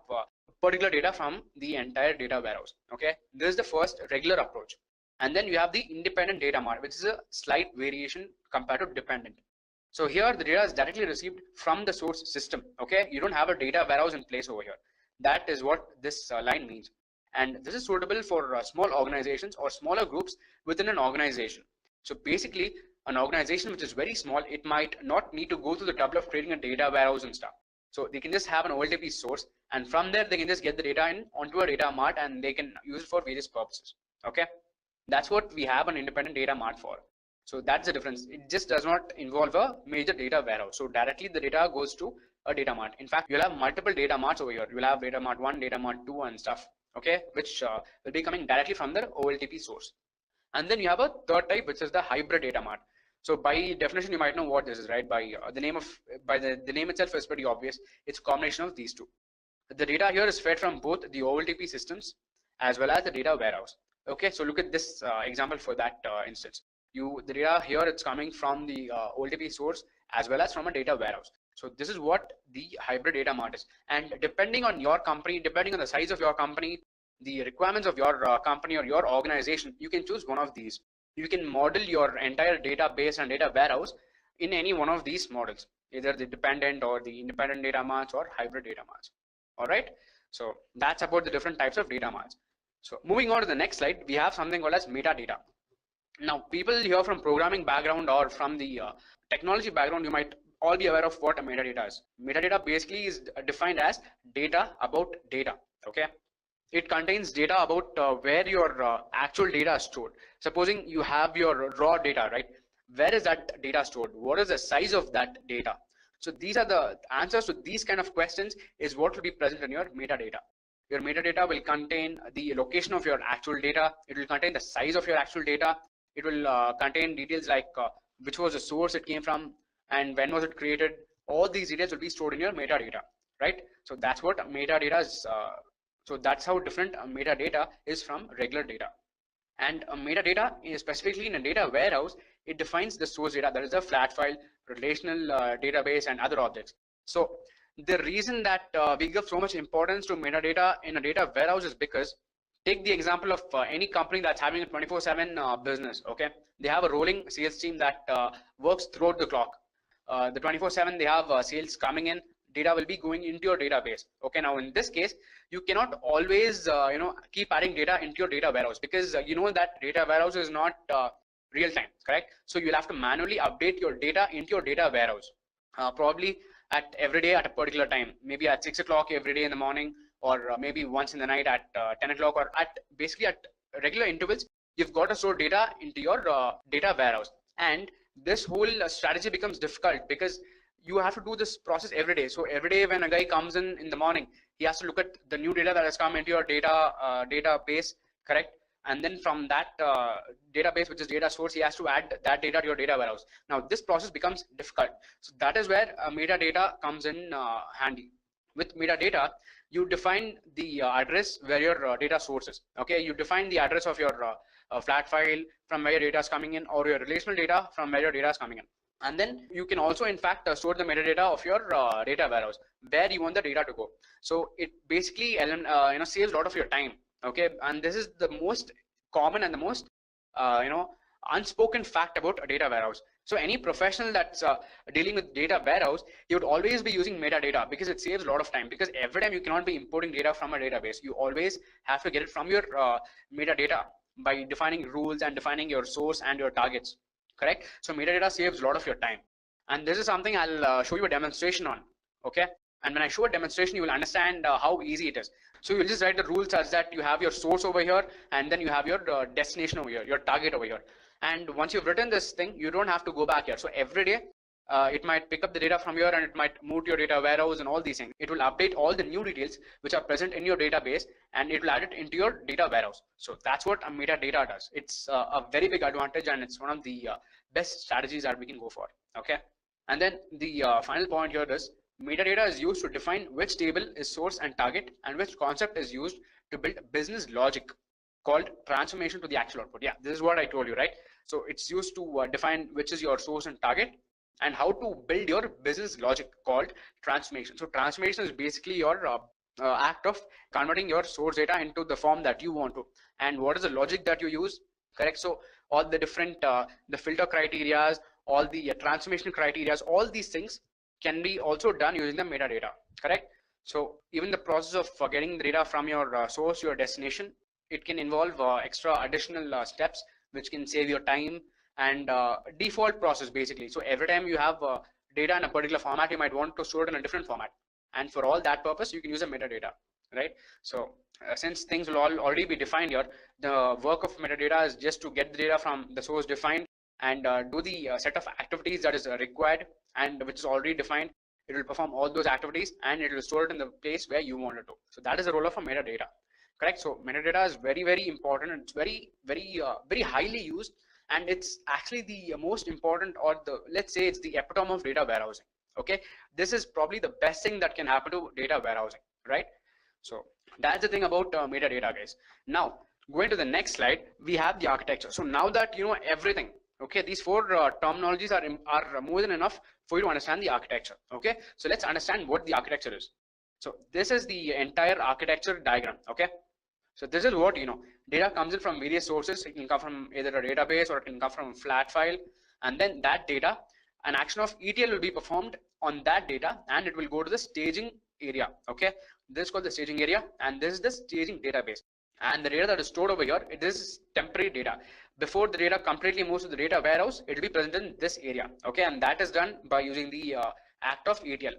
particular data from the entire data warehouse. Okay, this is the first regular approach. And then you have the independent data mart, which is a slight variation compared to dependent. So here the data is directly received from the source system. Okay, you don't have a data warehouse in place over here. That is what this line means. And this is suitable for small organizations or smaller groups within an organization. So basically, an organization which is very small, it might not need to go through the trouble of creating a data warehouse and stuff. So they can just have an OLTP source, and from there they can just get the data in onto a data mart, and they can use it for various purposes. Okay. That's what we have an independent data mart for. So that's the difference. It just does not involve a major data warehouse. So directly the data goes to a data mart. In fact, you'll have multiple data marts over here. You'll have data mart 1, data mart 2 and stuff. okay, which will be coming directly from the OLTP source. And then you have a third type, which is the hybrid data mart. So by definition, you might know what this is, right? By the name itself is pretty obvious. It's a combination of these two. The data here is fed from both the OLTP systems as well as the data warehouse. Okay, so look at this example for that instance. The data here, it's coming from the OLTP source as well as from a data warehouse. So this is what the hybrid data mart is. And depending on your company, depending on the size of your company, the requirements of your company or your organization, you can choose one of these. You can model your entire database and data warehouse in any one of these models, either the dependent or the independent data marts or hybrid data marts. All right, so that's about the different types of data marts. So moving on to the next slide, we have something called as metadata. Now, people here from programming background or from the technology background, you might all be aware of what a metadata is. Metadata basically is defined as data about data. Okay, it contains data about where your actual data is stored. Supposing you have your raw data, right? Where is that data stored? What is the size of that data? So these are the answers to these kind of questions is what will be present in your metadata. Your metadata will contain the location of your actual data. It will contain the size of your actual data. It will contain details like which was the source it came from and when was it created. All these details will be stored in your metadata, right? So that's what metadata is. So that's how different metadata is from regular data. And metadata is specifically in a data warehouse, it defines the source data, that is a flat file, relational database and other objects. So the reason that we give so much importance to metadata in a data warehouse is because take the example of any company that's having a 24/7 business. Okay, they have a rolling sales team that works throughout the clock. The 24/7 they have sales coming in, data will be going into your database. Okay, now in this case you cannot always keep adding data into your data warehouse because you know that data warehouse is not real time, correct? So you'll have to manually update your data into your data warehouse, probably at every day at a particular time, maybe at 6 o'clock every day in the morning, or maybe once in the night at 10 o'clock, or at basically at regular intervals. You've got to store data into your data warehouse, and this whole strategy becomes difficult because you have to do this process every day. So every day when a guy comes in the morning, he has to look at the new data that has come into your database, correct? And then from that database, which is data source, he has to add that data to your data warehouse. Now this process becomes difficult. So that is where metadata comes in handy. With metadata, you define the address where your data source is. Okay, you define the address of your flat file from where your data is coming in, or your relational data from where your data is coming in. And then you can also in fact store the metadata of your data warehouse where you want the data to go. So it basically saves a lot of your time. Okay, and this is the most common and the most unspoken fact about a data warehouse. So any professional that's dealing with data warehouse, you would always be using metadata because it saves a lot of time, because every time you cannot be importing data from a database. You always have to get it from your metadata by defining rules and defining your source and your targets, correct? So metadata saves a lot of your time, and this is something I'll show you a demonstration on. Okay, and when I show a demonstration, you will understand how easy it is. So you will just write the rules such that you have your source over here, and then you have your destination over here, your target over here. And once you've written this thing, you don't have to go back here. So every day it might pick up the data from here and it might move to your data warehouse and all these things. It will update all the new details which are present in your database, and it will add it into your data warehouse. So that's what a metadata does. It's a very big advantage, and it's one of the best strategies that we can go for. Okay, and then the final point here is metadata is used to define which table is source and target, and which concept is used to build business logic called transformation to the actual output. Yeah, this is what I told you, right? So it's used to define which is your source and target, and how to build your business logic called transformation. So transformation is basically your act of converting your source data into the form that you want to, and what is the logic that you use, correct? So all the different the filter criterias, all the transformation criterias, all these things can be also done using the metadata, correct? So even the process of getting the data from your source, your destination, it can involve extra additional steps which can save your time, and default process basically. So every time you have data in a particular format, you might want to store it in a different format, and for all that purpose you can use a metadata, right? So since things will already be defined here, the work of metadata is just to get the data from the source defined and do the set of activities that is required and which is already defined. It will perform all those activities and it will store it in the place where you want it to. So that is the role of a metadata. correct? So metadata is very important, and it's very highly used, and it's actually the most important, or the, let's say it's the epitome of data warehousing. Okay, this is probably the best thing that can happen to data warehousing, right? So that's the thing about metadata, guys. Now going to the next slide, we have the architecture. So now that you know everything, okay, these four terminologies are more than enough for you to understand the architecture. Okay, so let's understand what the architecture is. So this is the entire architecture diagram. Okay, so this is what, you know, data comes in from various sources. It can come from either a database or it can come from a flat file, and then that data, an action of ETL will be performed on that data, and it will go to the staging area. Okay, this is called the staging area, and this is the staging database. And the data that is stored over here, it is temporary data. Before the data completely moves to the data warehouse, it will be present in this area. Okay, and that is done by using the act of ETL.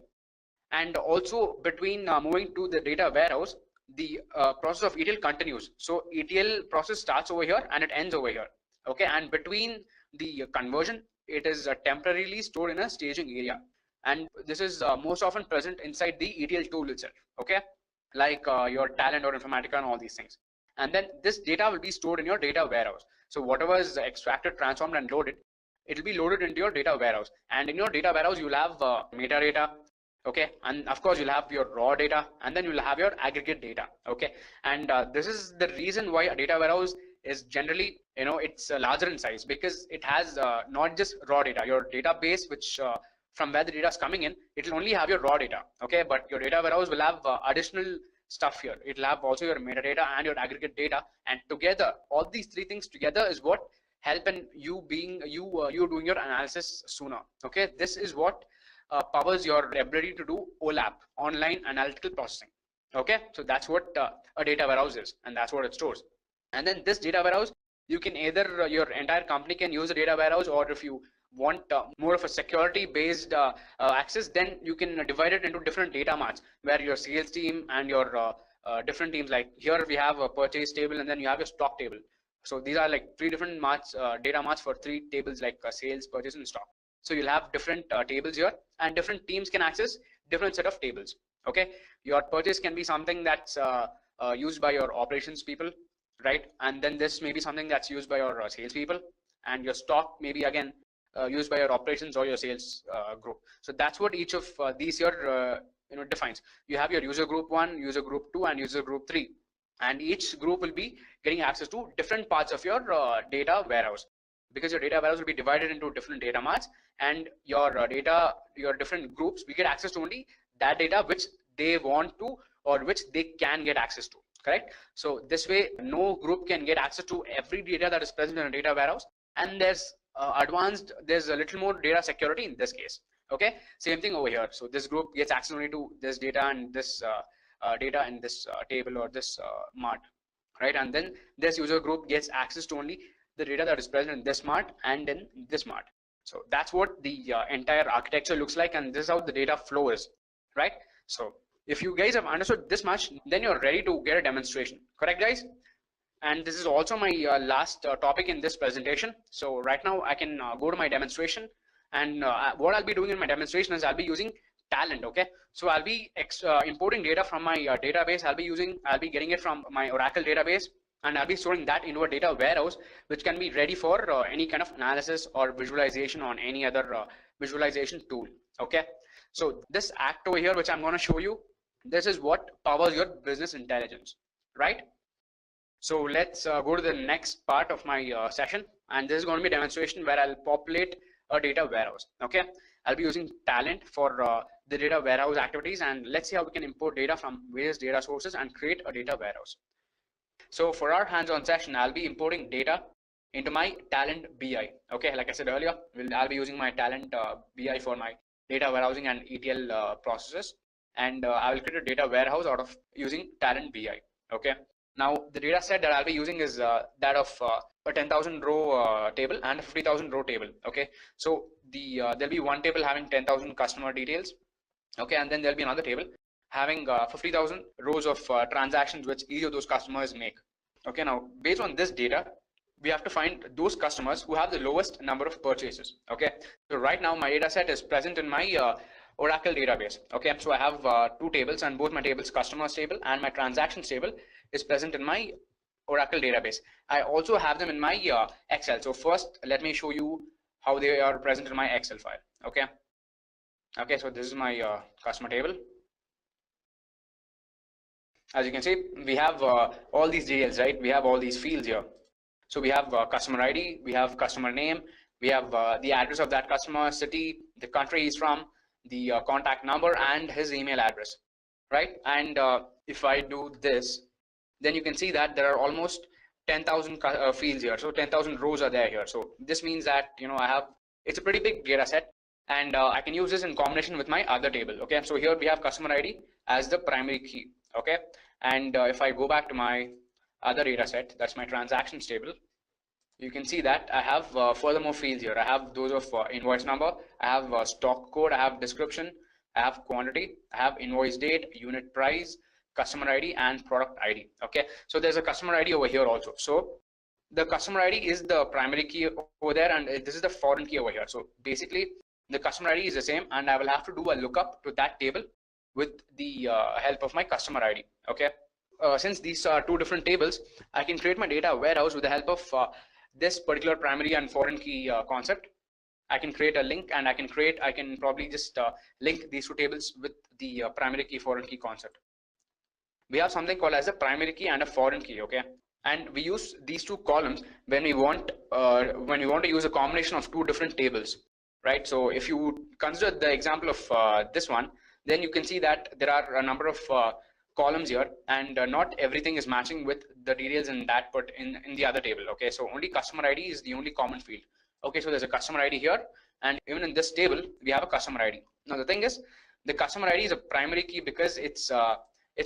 And also between moving to the data warehouse, the process of ETL continues. So ETL process starts over here and it ends over here. Okay, and between the conversion, it is temporarily stored in a staging area, and this is most often present inside the ETL tool itself. Okay, like your talent or informatica and all these things. And then this data will be stored in your data warehouse. So whatever is extracted, transformed, and loaded, it will be loaded into your data warehouse. And in your data warehouse, you'll have metadata. Okay, and of course you'll have your raw data, and then you'll have your aggregate data. Okay, and this is the reason why a data warehouse is generally, you know, it's larger in size, because it has not just raw data, your database, which from where the data is coming in, it will only have your raw data. Okay, but your data warehouse will have additional stuff here. It will have also your metadata and your aggregate data, and together, all these three things together is what help in you being you doing your analysis sooner. Okay, this is what powers your ability to do OLAP, online analytical processing. Okay, so that's what a data warehouse is, and that's what it stores. And then this data warehouse, you can either your entire company can use the data warehouse, or if you want more of a security based access, then you can divide it into different data marts, where your sales team and your different teams, like here we have a purchase table, and then you have your stock table. So these are like three different marts, data marts for three tables, like sales, purchase, and stock. So you'll have different tables here, and different teams can access different set of tables. Okay, your purchase can be something that's used by your operations people, right? And then this may be something that's used by your sales people, and your stock may be again used by your operations or your sales group. So that's what each of these here defines. You have your user group 1, user group 2, and user group 3, and each group will be getting access to different parts of your data warehouse, because your data warehouse will be divided into different data marts, and your your different groups will get access to only that data which they want to, or which they can get access to. Correct? So this way, no group can get access to every data that is present in a data warehouse, and there's there's a little more data security in this case. Okay, same thing over here. So this group gets access only to this data and this data in this table or this mart, right? And then this user group gets access to only the data that is present in this mart and in this mart. So that's what the entire architecture looks like, and this is how the data flow is, right? So if you guys have understood this much, then you're ready to get a demonstration. Correct, guys? And this is also my last topic in this presentation. So right now I can go to my demonstration, and what I'll be doing in my demonstration is I'll be using talent. Okay, so I'll be importing data from my database. I'll be getting it from my Oracle database, and I'll be storing that into a data warehouse, which can be ready for any kind of analysis or visualization on any other visualization tool. Okay, so this act over here, which I'm going to show you, this is what powers your business intelligence, right? So let's go to the next part of my session, and this is going to be a demonstration where I'll populate a data warehouse. Okay, I'll be using talent for the data warehouse activities, and let's see how we can import data from various data sources and create a data warehouse. So for our hands-on session, I'll be importing data into my talent BI. Okay, like I said earlier, I'll be using my talent BI for my data warehousing and ETL processes, and I will create a data warehouse out of using talent BI. Okay, now the data set that I'll be using is that of a 10,000 row table and a 50,000 row table. Okay, so there'll be one table having 10,000 customer details. Okay, and then there'll be another table having 50,000 rows of transactions which each of those customers make. Okay, now based on this data, we have to find those customers who have the lowest number of purchases. Okay, so right now my data set is present in my Oracle database. Okay, so I have two tables, and both my tables, customers table and my transactions table, is present in my Oracle database. I also have them in my Excel. So first, let me show you how they are present in my Excel file. Okay. Okay. So this is my customer table. As you can see, we have all these details, right? We have all these fields here. So we have customer ID, we have customer name, we have the address of that customer, city, the country he's from, the contact number, and his email address, right? And if I do this, then you can see that there are almost 10,000 fields here. So 10,000 rows are there here. So this means that, it's a pretty big data set, and I can use this in combination with my other table. Okay, so here we have customer ID as the primary key. Okay, and if I go back to my other data set, that's my transactions table, you can see that I have furthermore fields here. I have those of invoice number, I have stock code, I have description, I have quantity, I have invoice date, unit price, customer ID, and product ID. Okay, so there's a customer ID over here also. So the customer ID is the primary key over there, and this is the foreign key over here. So basically the customer ID is the same, and I will have to do a lookup to that table with the help of my customer ID. Okay, since these are two different tables, I can create my data warehouse with the help of this particular primary and foreign key concept. I can create a link, and I can probably just link these two tables with the primary key foreign key concept. We have something called as a primary key and a foreign key. Okay, and we use these two columns when we want to use a combination of two different tables, right? So if you consider the example of this one, then you can see that there are a number of columns here, and not everything is matching with the details in that, but in the other table. Okay, so only customer ID is the only common field. Okay, so there's a customer ID here, and even in this table we have a customer ID. Now the thing is, the customer ID is a primary key because it's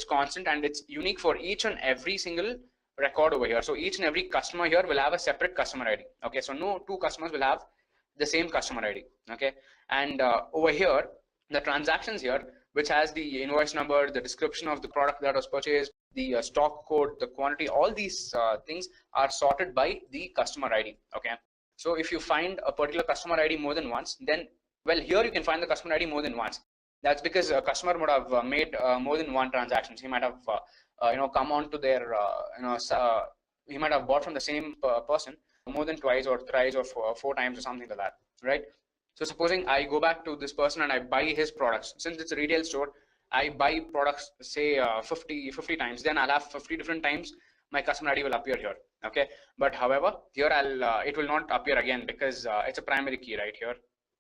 constant and it's unique for each and every single record over here. So each and every customer here will have a separate customer ID. Okay, so no two customers will have the same customer ID. Okay, and over here the transactions here, which has the invoice number, the description of the product that was purchased, the stock code, the quantity, all these things are sorted by the customer ID. Okay, so if you find a particular customer ID more than once, then, well, here you can find the customer ID more than once. That's because a customer would have made more than one transactions. He might have come on to their he might have bought from the same person more than twice or thrice or four times or something like that, right? So supposing I go back to this person and I buy his products. Since it's a retail store, I buy products, say 50 times, then I'll have 50 different times my customer ID will appear here. Okay, but however here it will not appear again because it's a primary key right here.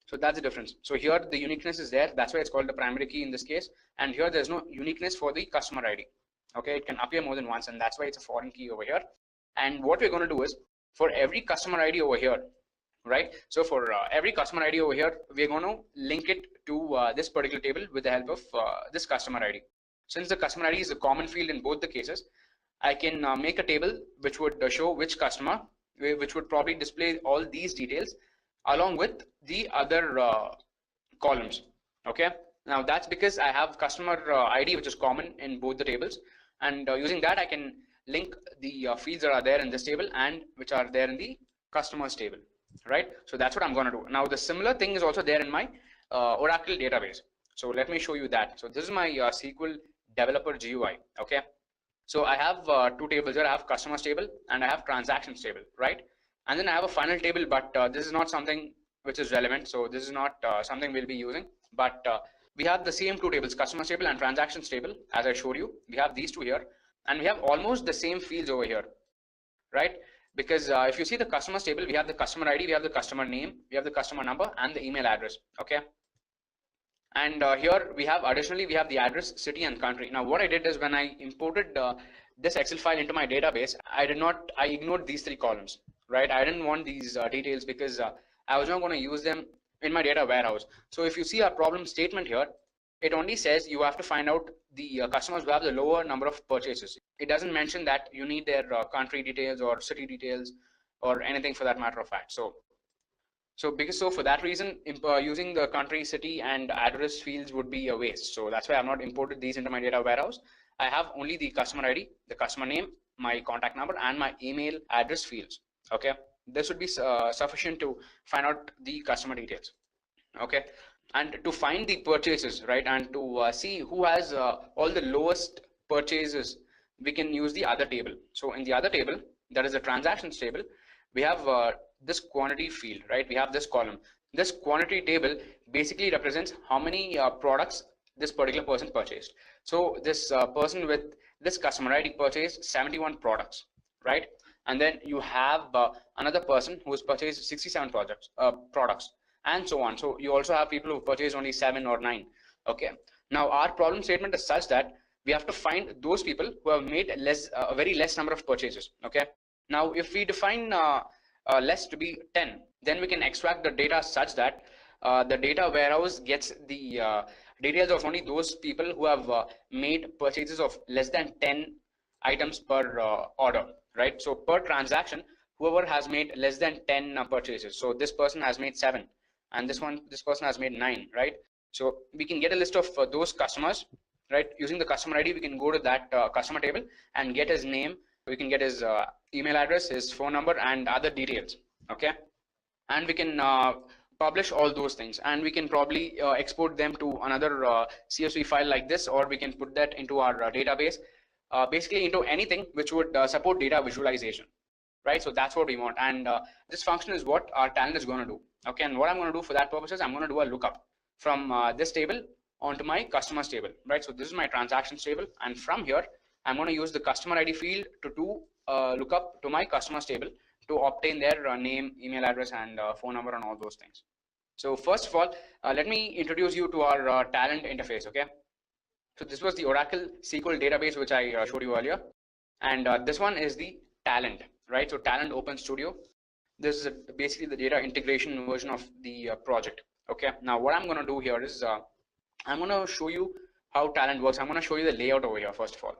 So that's the difference. So here the uniqueness is there, that's why it's called the primary key in this case, and here there's no uniqueness for the customer ID. Okay, it can appear more than once, and that's why it's a foreign key over here. And what we're going to do is, for every customer ID over here, right, so for every customer ID over here, we're going to link it to this particular table with the help of this customer ID. Since the customer ID is a common field in both the cases, I can make a table which would show which customer, which would probably display all these details along with the other columns. Okay, now that's because I have customer ID which is common in both the tables, and using that I can link the fields that are there in this table and which are there in the customers table, right? So that's what I'm going to do. Now the similar thing is also there in my Oracle database. So let me show you that. So this is my SQL developer GUI. Okay, so I have two tables here. I have customers table and I have transactions table, right? And then I have a final table, but this is not something which is relevant. So this is not something we'll be using, but we have the same two tables, customers table and transactions table. As I showed you, we have these two here, and we have almost the same fields over here, right? Because if you see the customers table, we have the customer ID, we have the customer name, we have the customer number, and the email address. Okay, and here we have additionally we have the address, city, and country. Now what I did is, when I imported this Excel file into my database, I ignored these three columns, right? I didn't want these details because I was not going to use them in my data warehouse. So if you see our problem statement here, it only says you have to find out the customers who have the lower number of purchases. It doesn't mention that you need their country details or city details or anything for that matter of fact. So for that reason, using the country, city, and address fields would be a waste. So that's why I've not imported these into my data warehouse. I have only the customer ID, the customer name, my contact number, and my email address fields. Okay, this would be sufficient to find out the customer details. Okay, and to find the purchases, right, and to see who has all the lowest purchases we can use the other table. So in the other table, that is the transactions table, we have this quantity field, right? We have this column. This quantity table basically represents how many products this particular person purchased. So this person with this customer ID purchased 71 products, right? And then you have another person who has purchased 67 products, and so on. So you also have people who purchase only 7 or 9. Okay. Now our problem statement is such that we have to find those people who have made a very less number of purchases. Okay. Now if we define less to be 10, then we can extract the data such that the data warehouse gets the details of only those people who have made purchases of less than 10 items per order, right? So per transaction, whoever has made less than 10 purchases. So this person has made 7, and this person has made 9, right? So we can get a list of those customers, right? Using the customer ID, we can go to that customer table and get his name. We can get his email address, his phone number, and other details. Okay, and we can publish all those things, and we can probably export them to another CSV file like this, or we can put that into our database, basically into anything which would support data visualization, right? So that's what we want, and this function is what our talent is going to do. Okay, and what I'm going to do for that purpose is I'm going to do a lookup from this table onto my customers table, right? So this is my transactions table, and from here I'm going to use the customer ID field to do lookup to my customers table to obtain their name, email address, and phone number, and all those things. So first of all, let me introduce you to our talent interface. Okay, so this was the Oracle SQL database which I showed you earlier, and this one is the talent, right? So talent Open Studio. This is basically the data integration version of the project. Okay, now what I'm going to do here is I'm going to show you how talent works. I'm going to show you the layout over here first of all.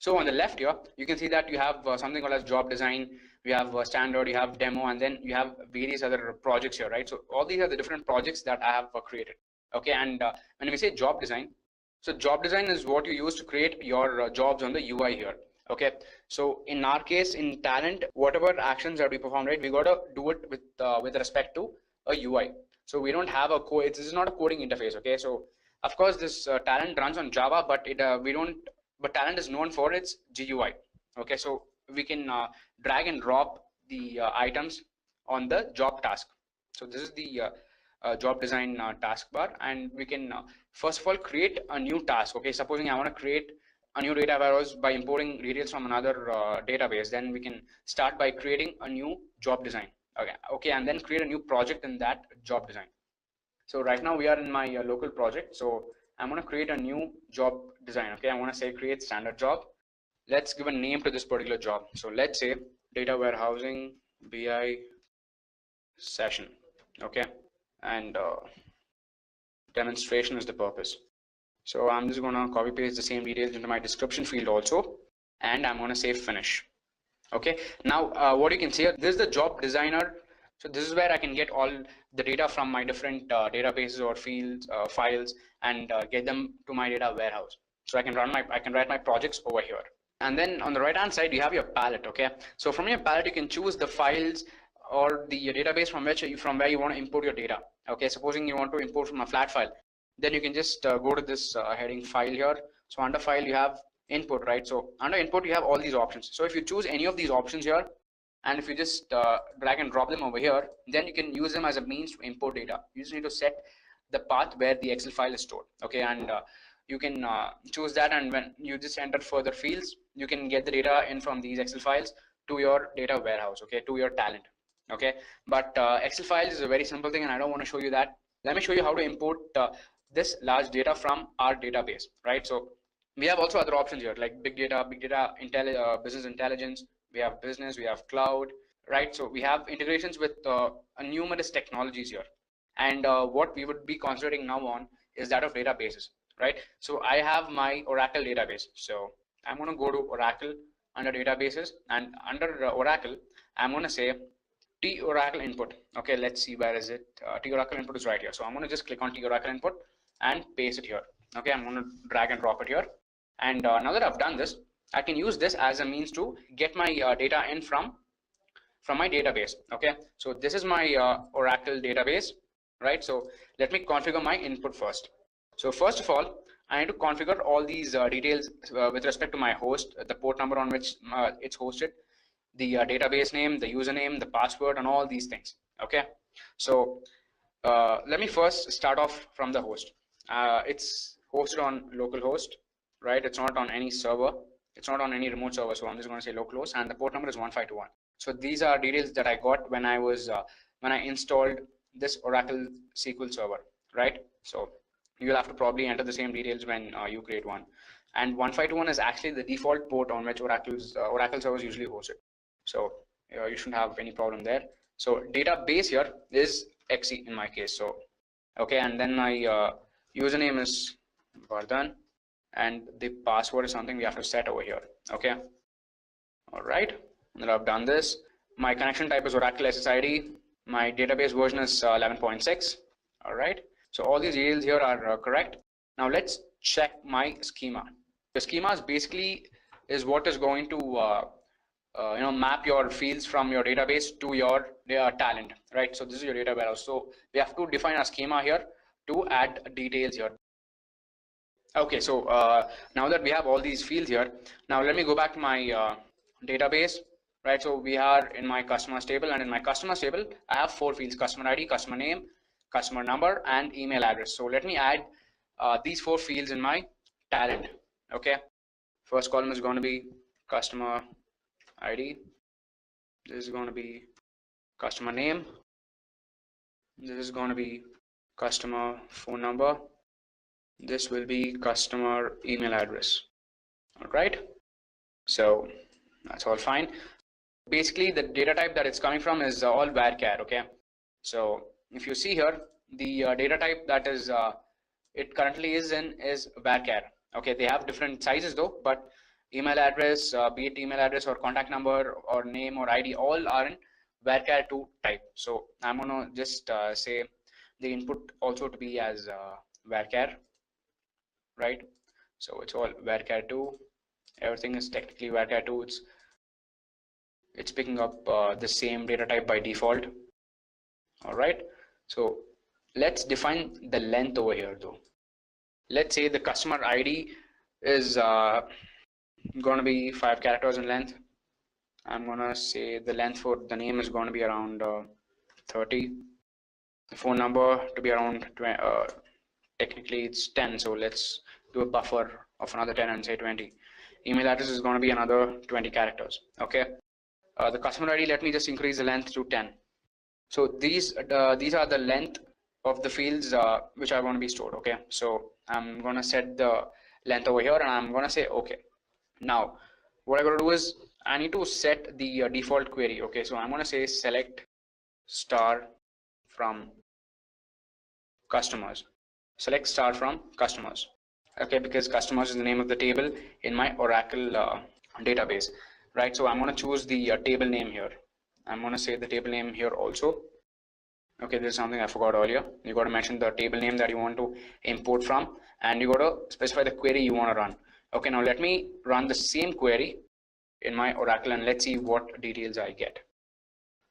So on the left here, you can see that you have something called as job design, you have standard, you have demo, and then you have various other projects here, right? So all these are the different projects that I have created. Okay, and when we say job design, so job design is what you use to create your jobs on the UI here. Okay, so in our case, in talent, whatever actions that we perform, right, we got to do it with respect to a UI. So we don't have a code. This is not a coding interface. Okay, so of course this talent runs on Java, but but talent is known for its GUI. Okay, so we can drag and drop the items on the job task. So this is the job design taskbar, and we can first of all create a new task. Okay, supposing I want to create a new data warehouse by importing details from another database, then we can start by creating a new job design. Okay, and then create a new project in that job design. So right now we are in my local project, so I'm going to create a new job design. Okay, I want to say create standard job. Let's give a name to this particular job. So let's say data warehousing BI session. Okay, and demonstration is the purpose. So I'm just going to copy paste the same details into my description field also, and I'm going to say finish. Okay, now what you can see here, this is the job designer. So this is where I can get all the data from my different databases or fields, files, and get them to my data warehouse. So I can write my projects over here. And then on the right hand side, you have your palette. Okay, so from your palette, you can choose the files or the database from where you want to import your data. Okay, supposing you want to import from a flat file, then you can just go to this heading file here. So under file, you have input, right? So under input, you have all these options. So if you choose any of these options here, and if you just drag and drop them over here, then you can use them as a means to import data. You just need to set the path where the Excel file is stored. Okay, and you can choose that, and when you just enter further fields, you can get the data in from these Excel files to your data warehouse. Okay, to your talent. Okay, but Excel files is a very simple thing, and I don't want to show you that. Let me show you how to import this large data from our database, right? So we have also other options here like big data, business intelligence. We have business, we have cloud, right? So we have integrations with numerous technologies here, and what we would be concentrating now on is that of databases, right? So I have my Oracle database, so I'm going to go to Oracle under databases, and under Oracle I'm going to say T Oracle input. Okay, let's see, where is it? T Oracle input is right here, so I'm going to just click on T Oracle input and paste it here. Okay, I'm going to drag and drop it here, and now that I've done this, I can use this as a means to get my data in from my database. Okay, so this is my Oracle database, right? So let me configure my input first. So first of all, I need to configure all these details with respect to my host, the port number on which it's hosted, the database name, the username, the password, and all these things. Okay, so let me first start off from the host. It's hosted on localhost, right? It's not on any server. It's not on any remote server. So I'm just going to say localhost, and the port number is 1521. So these are details that I got when I was when I installed this Oracle SQL server, right? So you'll have to probably enter the same details when you create one. And 1521 is actually the default port on which Oracle servers usually host it. So you shouldn't have any problem there. So database here is XE in my case. So okay, and then my username is Vardhan, and the password is something we have to set over here. Okay, all right. Now I've done this. My connection type is Oracle SSID. My database version is 11.6. All right. So all these details here are correct. Now let's check my schema. The schema is basically what is going to map your fields from your database to your talent, right? So this is your data warehouse. So we have to define a schema here to add details here. Okay, so now that we have all these fields here, now let me go back to my database, right? So we are in my customers table, and in my customers table, I have 4 fields: customer ID, customer name, customer number, and email address. So let me add these 4 fields in my talent. Okay, first column is going to be customer ID. This is going to be customer name. This is going to be customer phone number. This will be customer email address. All right, so that's all fine. Basically the data type that it's coming from is all varchar. Okay, so if you see here, the data type that is it currently is in is varchar. Okay, they have different sizes though, but email address, be it email address or contact number or name or ID, all are in varchar2 type. So I'm gonna just say the input also to be as varchar, right? So it's all varchar2. Everything is technically varchar2. It's picking up the same data type by default. All right, so let's define the length over here though. Let's say the customer ID is going to be 5 characters in length. I'm going to say the length for the name is going to be around 30. The phone number to be around technically it's 10, so let's do a buffer of another 10 and say 20. Email address is going to be another 20 characters. Okay, the customer ID, let me just increase the length to 10. So these are the length of the fields which are going to be stored. Okay, so I'm going to set the length over here, and I'm going to say okay. Now what I'm going to do is I need to set the default query. Okay, so I'm going to say select star from customers. Select star from customers. Okay, because customers is the name of the table in my Oracle database, right? So I'm going to choose the table name here. I'm going to say the table name here also. Okay, this is something I forgot earlier. You got to mention the table name that you want to import from, and you got to specify the query you want to run. Okay, now let me run the same query in my Oracle, and let's see what details I get.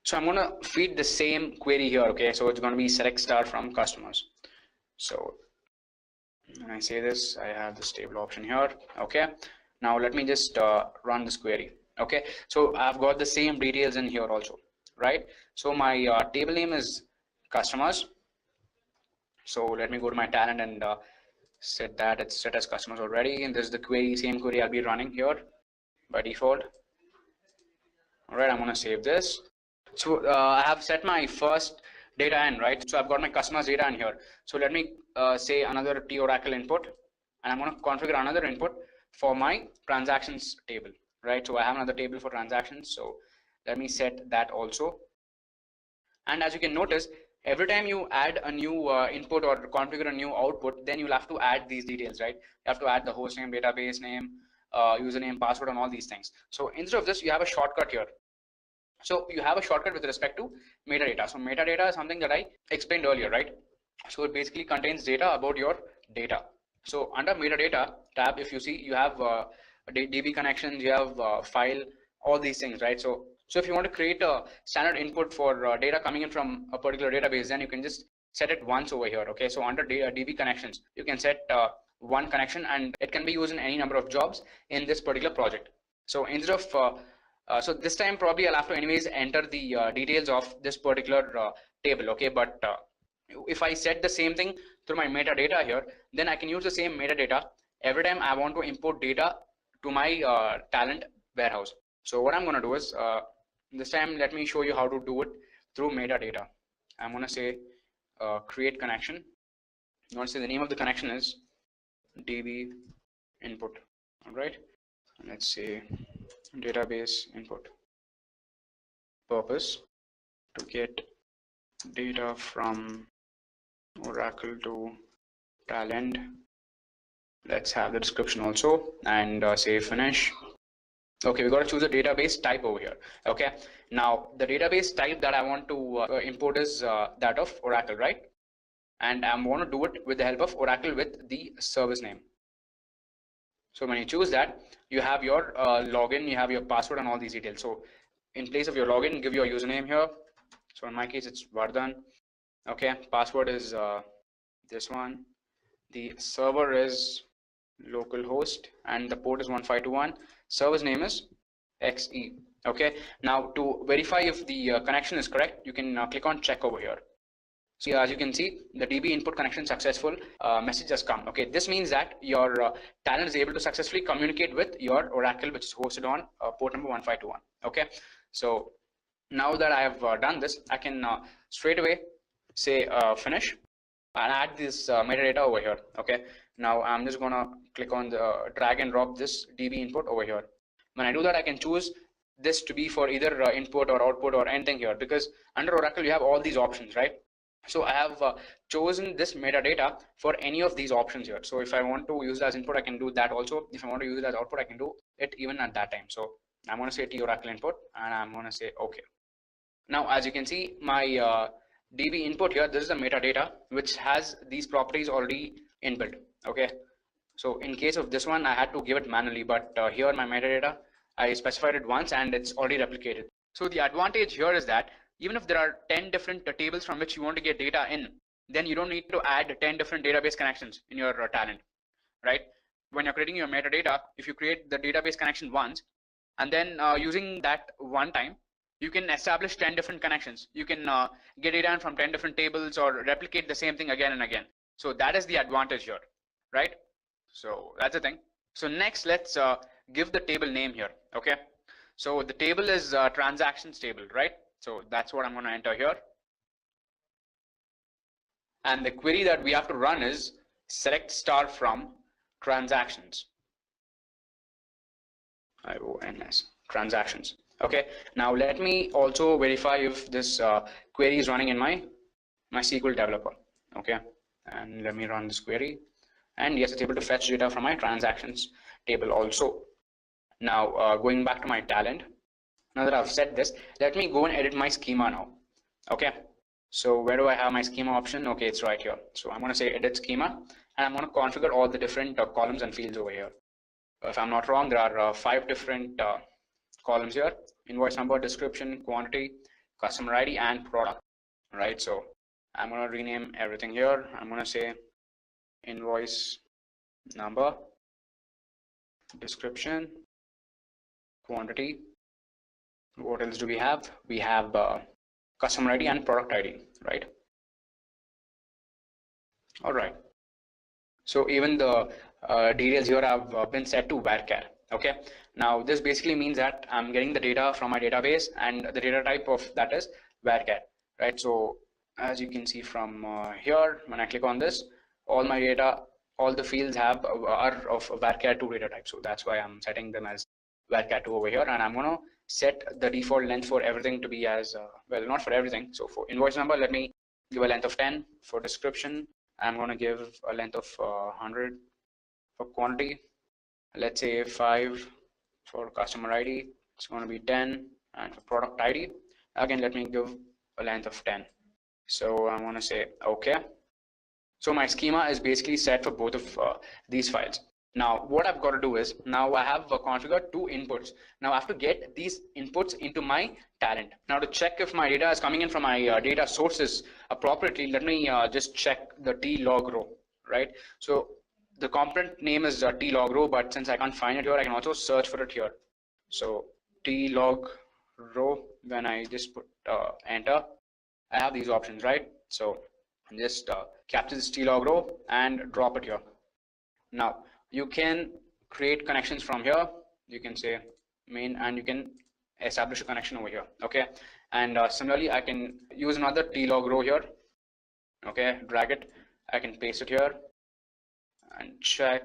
So I'm going to feed the same query here. Okay, so it's going to be select star from customers. So when I say this, I have this table option here. Okay, now let me just run this query. Okay, so I've got the same details in here also, right? So my table name is customers. So let me go to my talent and set that it's set as customers already, and this is the query, same query I'll be running here by default. All right, I'm going to save this. So I have set my first data in, right? So I've got my customers data in here. So let me say another T Oracle input, and I'm going to configure another input for my transactions table, right? So I have another table for transactions, so let me set that also. And as you can notice, every time you add a new input or configure a new output, then you'll have to add these details, right? You have to add the host name, database name, username, password, and all these things. So instead of this, you have a shortcut here. So you have a shortcut with respect to metadata. So metadata is something that I explained earlier, right? So it basically contains data about your data. So under metadata tab, if you see, you have DB connections, you have file, all these things, right? So if you want to create a standard input for data coming in from a particular database, then you can just set it once over here. Okay, so under DB connections, you can set one connection, and it can be used in any number of jobs in this particular project. So instead of so this time probably I'll have to anyways enter the details of this particular table, okay? But if I set the same thing through my metadata here, then I can use the same metadata every time I want to import data to my talent warehouse. So what I'm going to do is this time let me show you how to do it through metadata. I'm going to say create connection. You want to say the name of the connection is DB input. All right, let's say database input. Purpose to get data from Oracle to talent. Let's have the description also, and say finish. Okay, we got to choose a database type over here. Okay, now the database type that I want to import is that of Oracle, right? And I'm going to do it with the help of Oracle with the service name. So when you choose that, you have your login, you have your password and all these details. So in place of your login, give your username here. So in my case, it's Vardhan. Okay, password is this one. The server is localhost and the port is 1521. Service name is XE. Okay, now to verify if the connection is correct, you can click on check over here. So as you can see, the DB input connection successful message has come. Okay, this means that your talent is able to successfully communicate with your Oracle, which is hosted on port number 1521. Okay, so now that I have done this, I can straight away say finish and add this metadata over here. Okay, now I'm just gonna click on the drag and drop this DB input over here. When I do that, I can choose this to be for either input or output or anything here, because under Oracle you have all these options, right? So I have chosen this metadata for any of these options here. So if I want to use it as input, I can do that also. If I want to use it as output, I can do it even at that time. So I'm going to say T Oracle input and I'm going to say OK. Now, as you can see, my DB input here, this is the metadata which has these properties already inbuilt. Okay. So in case of this one, I had to give it manually, but here my metadata, I specified it once and it's already replicated. So the advantage here is that even if there are 10 different tables from which you want to get data in, then you don't need to add 10 different database connections in your talent, right? When you're creating your metadata, if you create the database connection once, and then using that one time, you can establish 10 different connections. You can get data in from 10 different tables or replicate the same thing again and again. So that is the advantage here, right? So that's the thing. So next, let's give the table name here, okay? So the table is transactions table, right? So that's what I'm going to enter here. And the query that we have to run is select star from transactions. IONS, transactions. Okay, now let me also verify if this query is running in my SQL developer. Okay, and let me run this query. And yes, it's able to fetch data from my transactions table also. Now going back to my talent. Now that I've set this, let me go and edit my schema now. Okay, so where do I have my schema option? Okay, it's right here. So I'm going to say edit schema and I'm going to configure all the different columns and fields over here. If I'm not wrong, there are 5 different columns here: invoice number, description, quantity, customer ID, and product. Right, so I'm going to rename everything here. I'm going to say invoice number, description, quantity. What else do we have? We have customer ID and product ID, right? All right. So even the details here have been set to varchar. Okay. Now this basically means that I'm getting the data from my database, and the data type of that is varchar, right? So as you can see from here, when I click on this, all my data, all the fields are of varchar 2 data type. So that's why I'm setting them as varchar 2 over here, and I'm going to set the default length for everything to be as well, not for everything. So for invoice number, let me give a length of 10. For description, I'm going to give a length of 100. For quantity, let's say 5. For customer ID, it's going to be 10. And for product ID, again, let me give a length of 10. So I'm going to say OK. So my schema is basically set for both of these files. Now what I've got to do is, now I have configured 2 inputs. Now I have to get these inputs into my talent. Now to check if my data is coming in from my data sources appropriately, let me just check the T log row, right? So the component name is tlog row, but since I can't find it here, I can also search for it here. So tlog row, when I just put enter, I have these options, right? So just capture this tlog row and drop it here. Now you can create connections from here. You can say main and you can establish a connection over here. Okay, and similarly I can use another tlog row here. Okay, drag it, I can paste it here and check.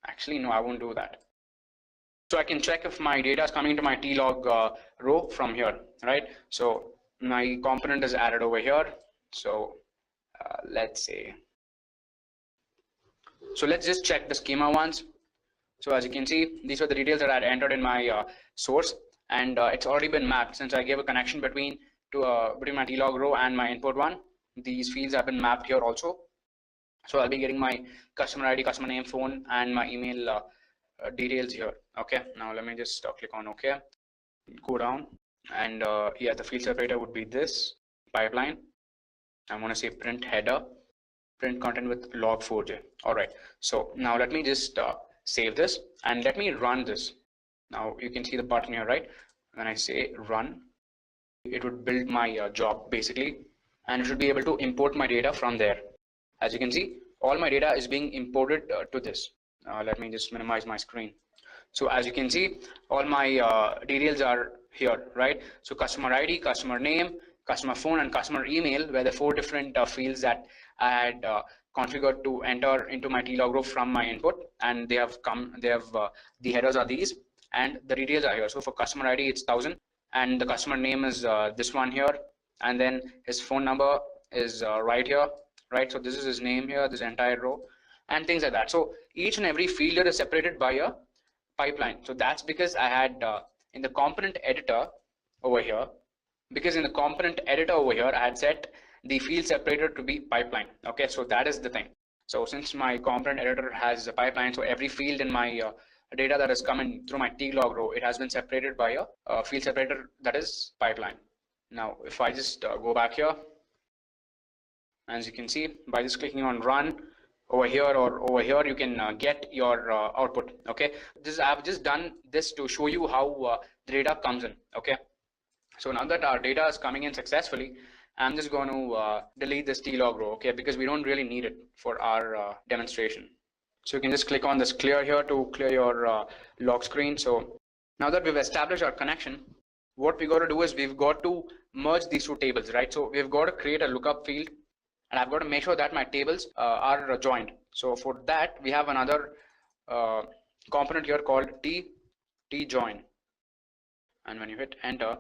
Actually no, I won't do that. So I can check if my data is coming to my tlog row from here, right? So my component is added over here. So let's say, so let's just check the schema once. So as you can see, these are the details that I had entered in my source, and it's already been mapped since I gave a connection between my tlog row and my input one. These fields have been mapped here also. So I'll be getting my customer ID, customer name, phone, and my email details here. Okay, now let me just click on OK, go down, and yeah, the field separator would be this pipeline. I want to say print header, print content with log4j. All right, so now let me just save this and let me run this. Now you can see the button here, right? When I say run, it would build my job basically, and it should be able to import my data from there. As you can see, all my data is being imported to this. Let me just minimize my screen. So as you can see, all my details are here, right? So customer ID, customer name, customer phone, and customer email were the 4 different fields that I had configured to enter into my tlog row from my input, and they have come. They have the headers are these, and the details are here. So for customer ID, it's 1000, and the customer name is this one here, and then his phone number is right here, right? So this is his name here, this entire row, and things like that. So each and every field here is separated by a pipeline. So that's because I had in the component editor over here, because in the component editor over here, I had set the field separator to be pipeline. Okay, so that is the thing. So since my component editor has a pipeline, so every field in my data that is coming through my tlog row, it has been separated by a field separator that is pipeline. Now, if I just go back here, as you can see, by just clicking on run over here or over here, you can get your output. Okay, I've just done this to show you how the data comes in. Okay, so now that our data is coming in successfully, I'm just going to delete this tlog row, okay, because we don't really need it for our demonstration. So you can just click on this clear here to clear your log screen. So now that we've established our connection, what we got to do is we've got to merge these 2 tables, right? So we've got to create a lookup field, and I've got to make sure that my tables are joined. So for that, we have another component here called tjoin, and when you hit enter,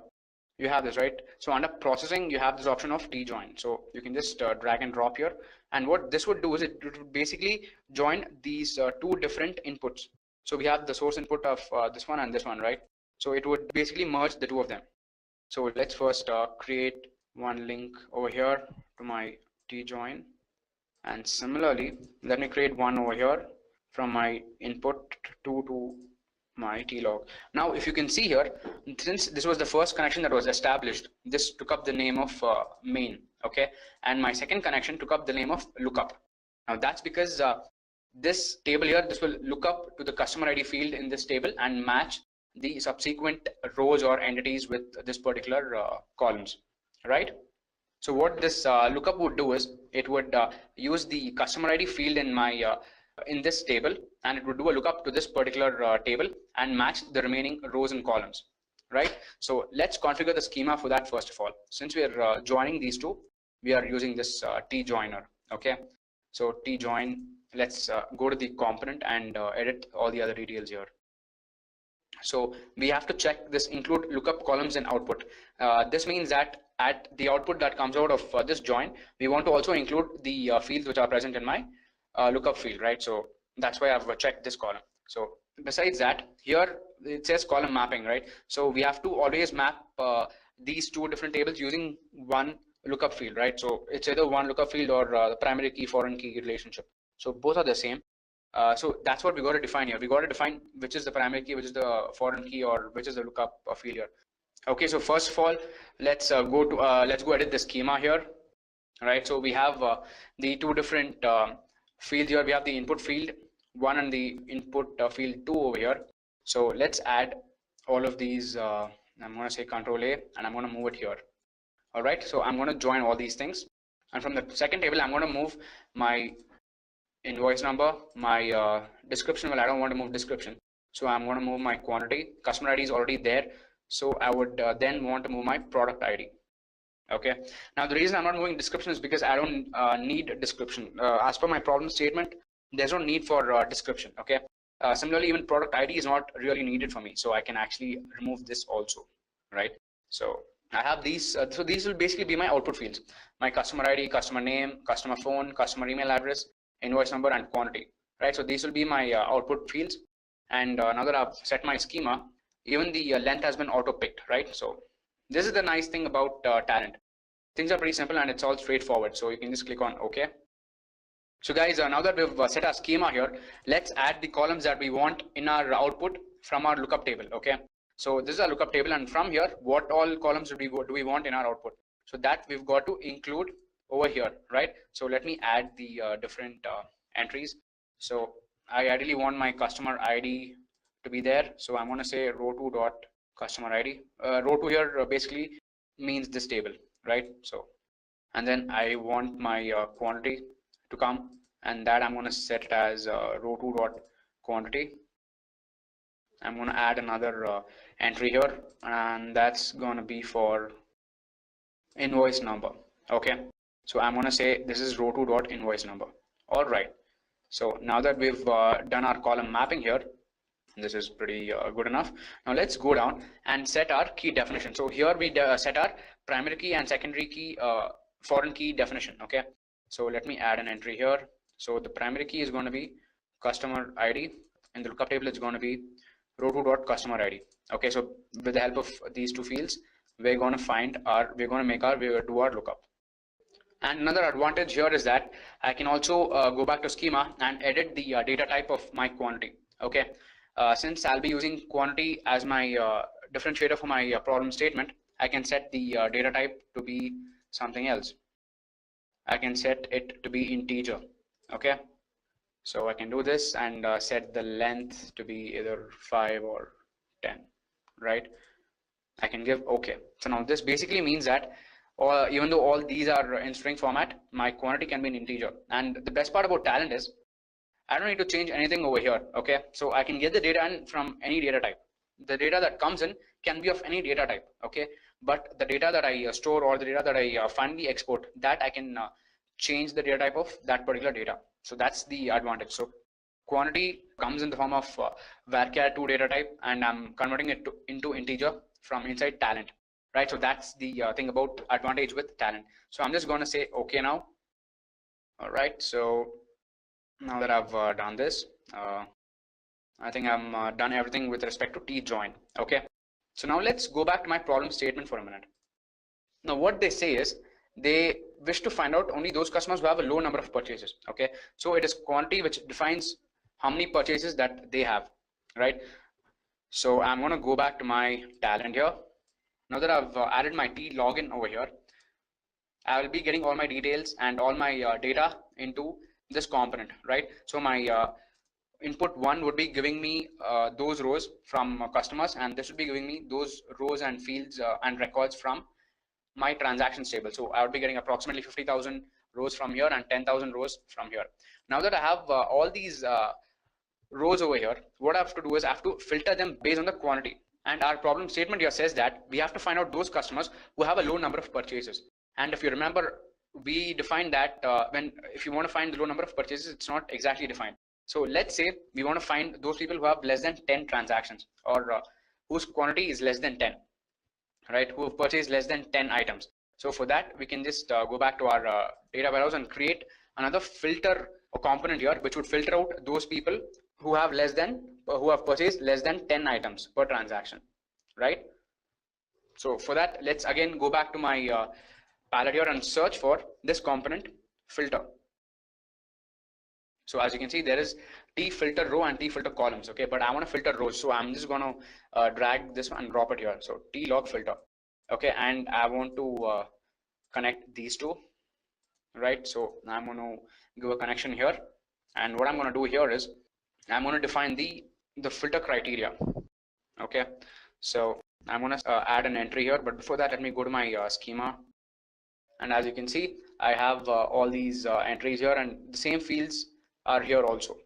you have this, right? So under processing, you have this option of tjoin. So you can just drag and drop here, and what this would do is it would basically join these 2 different inputs. So we have the source input of this one and this one, right? So it would basically merge the 2 of them. So let's first create one link over here to my tjoin, and similarly let me create one over here from my input to my tlog. Now if you can see here, since this was the first connection that was established, this took up the name of main, okay, and my second connection took up the name of lookup. Now that's because this table here, this will look up to the customer ID field in this table and match the subsequent rows or entities with this particular columns, right? So what this lookup would do is it would use the customer ID field in my in this table, and it would do a lookup to this particular table and match the remaining rows and columns, right? So let's configure the schema for that first of all. Since we are joining these 2, we are using this tjoiner. Okay, so tjoin, let's go to the component and edit all the other details here. So we have to check this include lookup columns and output. This means that at the output that comes out of this join, we want to also include the fields which are present in my lookup field, right? So that's why I've checked this column. So besides that, here it says column mapping, right? So we have to always map these 2 different tables using one lookup field, right? So it's either one lookup field or the primary key foreign key relationship. So both are the same. So that's what we got to define here. We got to define which is the primary key, which is the foreign key, or which is the lookup field here. Okay, so first of all, let's go edit the schema here. Right, so we have the 2 different field here, we have the input field 1 and the input field 2 over here. So let's add all of these. I'm going to say Control A and I'm going to move it here. All right, so I'm going to join all these things, and from the second table I'm going to move my invoice number, my description. Well, I don't want to move description, so I'm going to move my quantity. Customer ID is already there, so I would then want to move my product ID. Okay, now the reason I'm not moving description is because I don't need a description. As per my problem statement, there's no need for description. Okay, similarly, even product ID is not really needed for me, so I can actually remove this also, right? So I have these, so these will basically be my output fields: my customer ID, customer name, customer phone, customer email address, invoice number, and quantity, right? So these will be my output fields. And now that I've set my schema, even the length has been auto picked, right? So this is the nice thing about Talent. Things are pretty simple and it's all straightforward. So you can just click on OK. So guys, now that we've set our schema here, let's add the columns that we want in our output from our lookup table. Okay. So this is a lookup table, and from here, what all columns do we want in our output? So that we've got to include over here, right? So let me add the different entries. So I ideally want my customer ID to be there. So I'm going to say row2 dot customer ID. Row2 here basically means this table, right? So, and then I want my quantity to come, and that I'm going to set it as row2 dot quantity. I'm going to add another entry here, and that's going to be for invoice number. Okay, so I'm going to say this is row2 dot invoice number. All right, so now that we've done our column mapping here, this is pretty good enough. Now let's go down and set our key definition. So here we set our primary key and secondary key, foreign key definition. Okay, so let me add an entry here. So the primary key is going to be customer ID. In the lookup table, it's going to be row2 dot customer ID. Okay, so with the help of these two fields, we're going to do our lookup. And another advantage here is that I can also go back to schema and edit the data type of my quantity. Okay, since I'll be using quantity as my differentiator for my problem statement, I can set the data type to be something else. I can set it to be integer. Okay, so I can do this and set the length to be either 5 or 10, right? I can give OK. So now this basically means that even though all these are in string format, my quantity can be an integer. And the best part about Talent is I don't need to change anything over here. Okay, so I can get the data in from any data type. The data that comes in can be of any data type. Okay, but the data that I store, or the data that I finally export, that I can change the data type of that particular data. So that's the advantage. So quantity comes in the form of varchar2 data type, and I'm converting it into integer from inside Talent, right? So that's the thing about advantage with Talent. So I'm just going to say OK now. All right, so now that I've done this, I think I'm done everything with respect to tjoin. Okay, so now let's go back to my problem statement for a minute. Now what they say is they wish to find out only those customers who have a low number of purchases. Okay, so it is quantity which defines how many purchases that they have, right? So I'm going to go back to my Talent here. Now that I've added my T login over here, I will be getting all my details and all my data into this component, right? So my input 1 would be giving me those rows from customers, and this would be giving me those rows and fields and records from my transactions table. So I would be getting approximately 50,000 rows from here and 10,000 rows from here. Now that I have all these rows over here, what I have to do is I have to filter them based on the quantity. And our problem statement here says that we have to find out those customers who have a low number of purchases. And if you remember, we defined that if you want to find the low number of purchases, it's not exactly defined. So let's say we want to find those people who have less than 10 transactions, or whose quantity is less than 10, right? Who have purchased less than 10 items. So for that, we can just go back to our data warehouse and create another filter or component here, which would filter out those people who have purchased less than 10 items per transaction, right? So for that, let's again go back to my palette here and search for this component filter. So as you can see, there is T filter row and T filter columns. Okay, but I want to filter rows, so I'm just going to drag this one and drop it here. So T log filter. Okay, and I want to connect these two, right? So I'm going to give a connection here, And what I'm going to do here is I'm going to define the filter criteria. Okay, so I'm going to add an entry here, but before that let me go to my schema, and as you can see I have all these entries here, and the same fields are here also,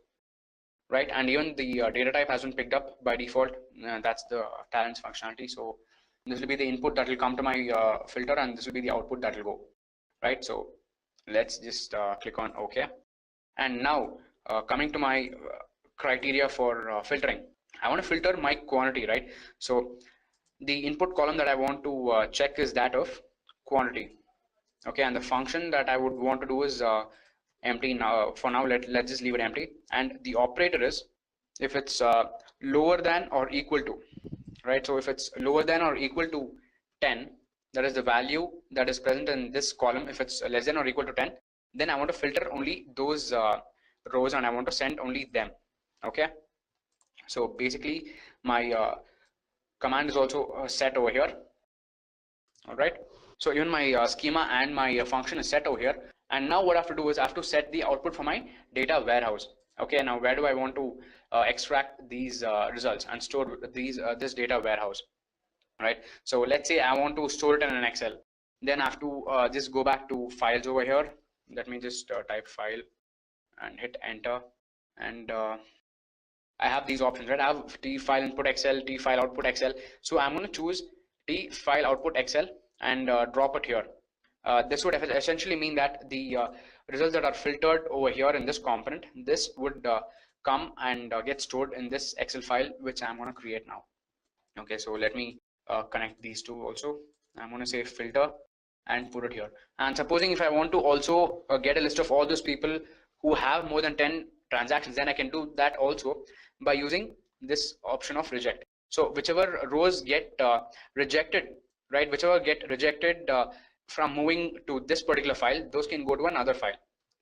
right? And even the data type has been picked up by default. That's the talents functionality. So this will be the input that will come to my filter, and this will be the output that will go, right? So let's just click on OK. And now coming to my criteria for filtering, I want to filter my quantity, right? So the input column that I want to check is that of quantity. Okay, and the function that I would want to do is empty. Now for now let's just leave it empty, and the operator is if it's lower than or equal to, right? So if it's lower than or equal to 10, that is the value that is present in this column. If it's less than or equal to 10, then I want to filter only those rows, and I want to send only them. Okay, so basically my command is also set over here. All right, so even my schema and my function is set over here, and now what I have to do is I have to set the output for my data warehouse. Okay, now where do I want to extract these results and store these this data warehouse, right? So let's say I want to store it in an Excel. Then I have to just go back to files over here. Let me just type file and hit enter, and I have these options, right? I have T file input Excel, T file output Excel. So I'm going to choose T file output Excel and drop it here. This would essentially mean that the results that are filtered over here in this component, this would come and get stored in this Excel file, which I'm going to create now. Okay, so let me connect these two also. I'm going to say filter and put it here. And supposing if I want to also get a list of all those people who have more than 10 transactions, then I can do that also by using this option of reject. So whichever rows get rejected, right, whichever get rejected from moving to this particular file, those can go to another file,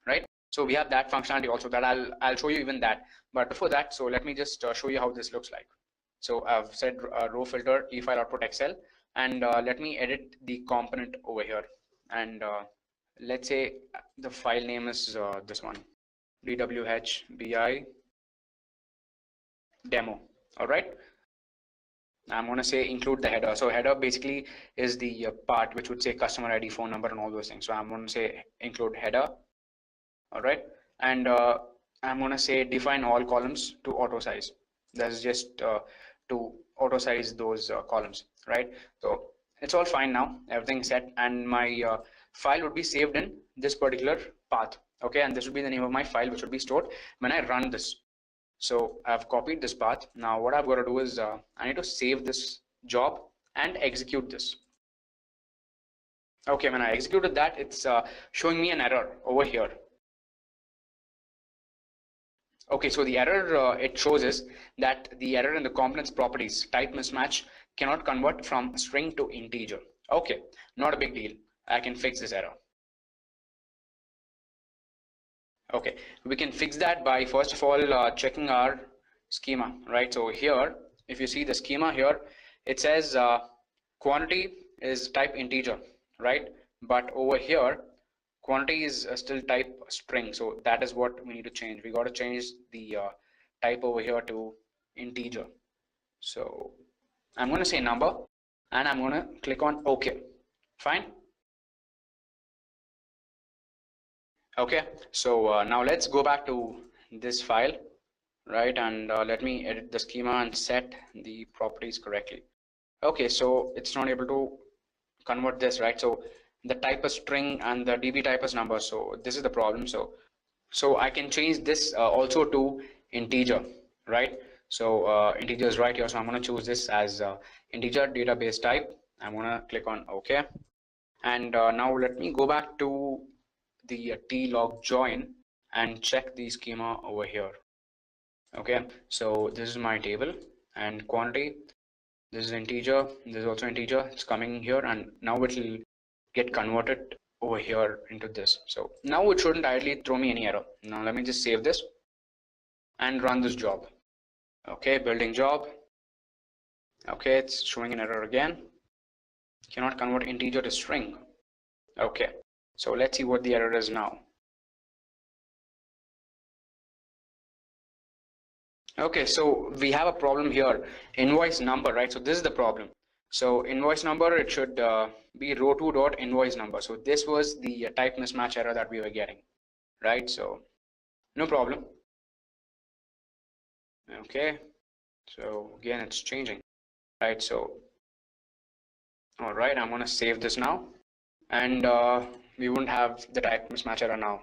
right? So we have that functionality also, that I'll show you even that. But before that, so let me just show you how this looks like. So I've said row filter T file output Excel, and let me edit the component over here, and let's say the file name is this one, dwhbi demo. All right, I'm going to say include the header. So header basically is the part which would say customer ID, phone number, and all those things. So I'm going to say include header. All right, and I'm going to say define all columns to auto size. That's just to auto size those columns, right? So it's all fine now, everything's set, and my file would be saved in this particular path. Okay, and this would be the name of my file, which would be stored when I run this. So I've copied this path. Now what I've got to do is I need to save this job and execute this. Okay, when I executed that, it's showing me an error over here. Okay, so the error it shows is that the error in the components properties type mismatch cannot convert from string to integer. Okay, not a big deal. I can fix this error. Okay, we can fix that by first of all checking our schema, right? So here, if you see the schema here, it says quantity is type integer, right? But over here, quantity is still type string. So that is what we need to change. We got to change the type over here to integer. So I'm going to say number, and I'm going to click on OK. Fine. Okay, so now let's go back to this file, right? And let me edit the schema and set the properties correctly. Okay, so it's not able to convert this, right? So the type is string and the db type is number. So this is the problem. So I can change this also to integer, right? So integer is right here. So I'm going to choose this as integer database type. I'm going to click on OK. And now let me go back to the tlog join and check the schema over here. Okay, so this is my table and quantity. This is integer. This is also integer. It's coming here, and now it will get converted over here into this. So now it shouldn't ideally throw me any error. Now let me just save this and run this job. Okay, building job. Okay, it's showing an error again. Cannot convert integer to string. Okay, so let's see what the error is now. Okay, so we have a problem here. Invoice number, right? So this is the problem. So invoice number, it should be row2 dot invoice number. So this was the type mismatch error that we were getting, right? So no problem. Okay, so again, it's changing, right? So all right, I'm gonna save this now, and we won't have the type mismatch error now.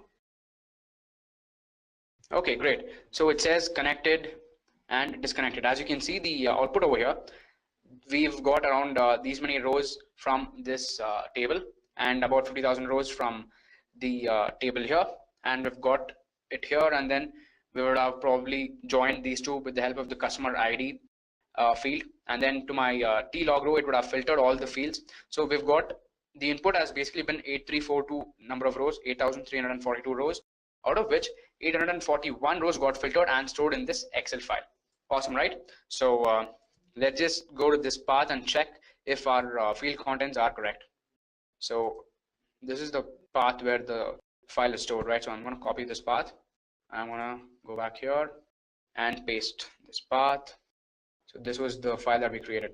Okay, great. So it says connected and disconnected. As you can see, the output over here, we've got around these many rows from this table and about 50,000 rows from the table here, and we've got it here, and then we would have probably joined these two with the help of the customer ID field, and then to my T log row it would have filtered all the fields. So we've got the input has basically been 8342 number of rows, 8342 rows, out of which 841 rows got filtered and stored in this Excel file. Awesome, right? So let's just go to this path and check if our field contents are correct. So this is the path where the file is stored, right? So I'm going to copy this path. I'm going to go back here and paste this path. So this was the file that we created,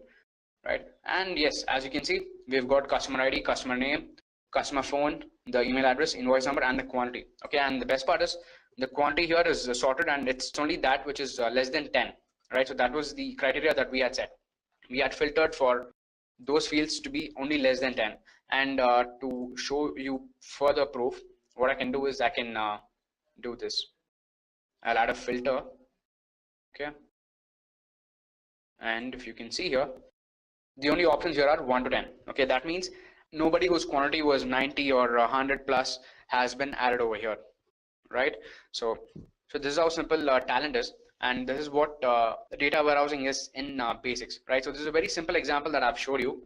right? And yes, as you can see, we've got customer ID, customer name, customer phone, the email address, invoice number, and the quantity. Okay, and the best part is the quantity here is sorted, and it's only that which is less than 10, right? So that was the criteria that we had set. We had filtered for those fields to be only less than 10. And to show you further proof, what I can do is I can do this. I'll add a filter. Okay, and if you can see here, the only options here are 1 to 10. Okay, that means nobody whose quantity was 90 or 100 plus has been added over here, right? So this is how simple talent is, and this is what data warehousing is in basics, right? So this is a very simple example that I've showed you,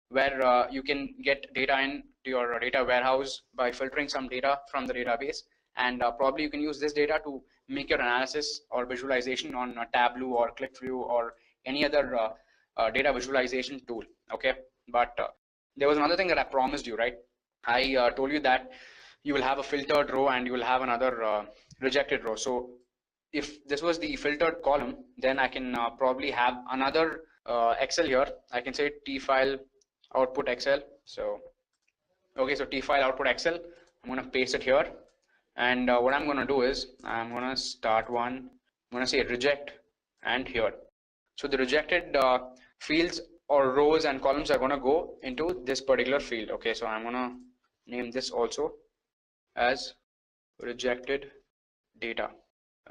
where you can get data into your data warehouse by filtering some data from the database, and probably you can use this data to make your analysis or visualization on Tableau or ClickView or any other data visualization tool. Okay, but there was another thing that I promised you, right? I told you that you will have a filtered row and you will have another rejected row. So if this was the filtered column, then I can probably have another Excel here. I can say T file output Excel. So okay, so T file output Excel, I'm going to paste it here, and what I'm going to do is I'm going to start one. I'm going to say reject, and here, so the rejected fields or rows and columns are going to go into this particular field. Okay, so I'm going to name this also as rejected data.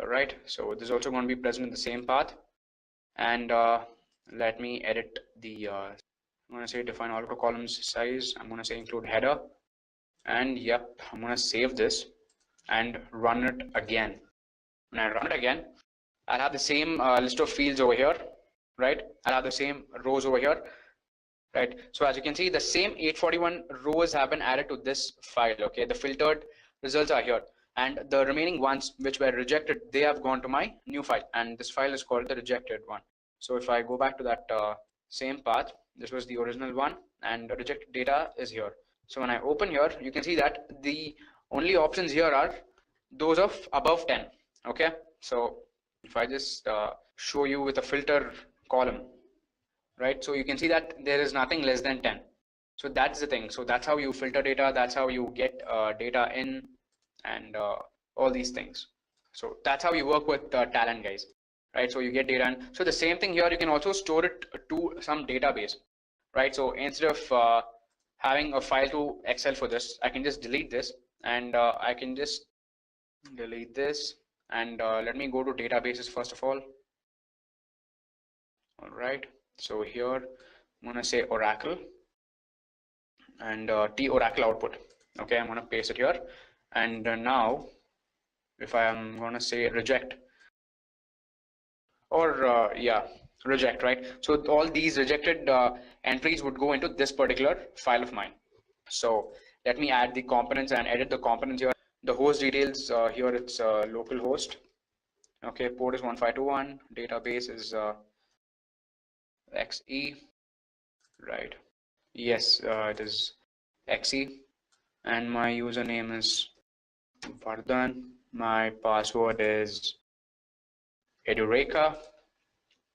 All right, so this is also going to be present in the same path, and let me edit the I'm going to say define auto columns size. I'm going to say include header, and yep, I'm going to save this and run it again. When I run it again, I'll have the same list of fields over here, right? I'll have the same rows over here, right? So as you can see, the same 841 rows have been added to this file. Okay, the filtered results are here, and the remaining ones which were rejected, they have gone to my new file, and this file is called the rejected one. So if I go back to that same path, this was the original one, and the rejected data is here. So when I open here, you can see that the only options here are those of above 10. Okay, so if I just show you with a filter column, right? So you can see that there is nothing less than 10. So that's the thing. So that's how you filter data. That's how you get data in, and all these things. So that's how you work with talent, guys, right? So you get data in. So the same thing here, you can also store it to some database, right? So instead of having a file to Excel for this, I can just delete this, and I can just delete this, and let me go to databases first of all. All right, so here I'm going to say Oracle, and T Oracle output. Okay, I'm going to paste it here, and now if I am going to say reject, or yeah, reject, right? So all these rejected entries would go into this particular file of mine. So let me add the components and edit the components here. The host details here, it's local host. Okay, port is 1521, database is XE, right? Yes, it is XE, and my username is Vardhan. My password is Edureka.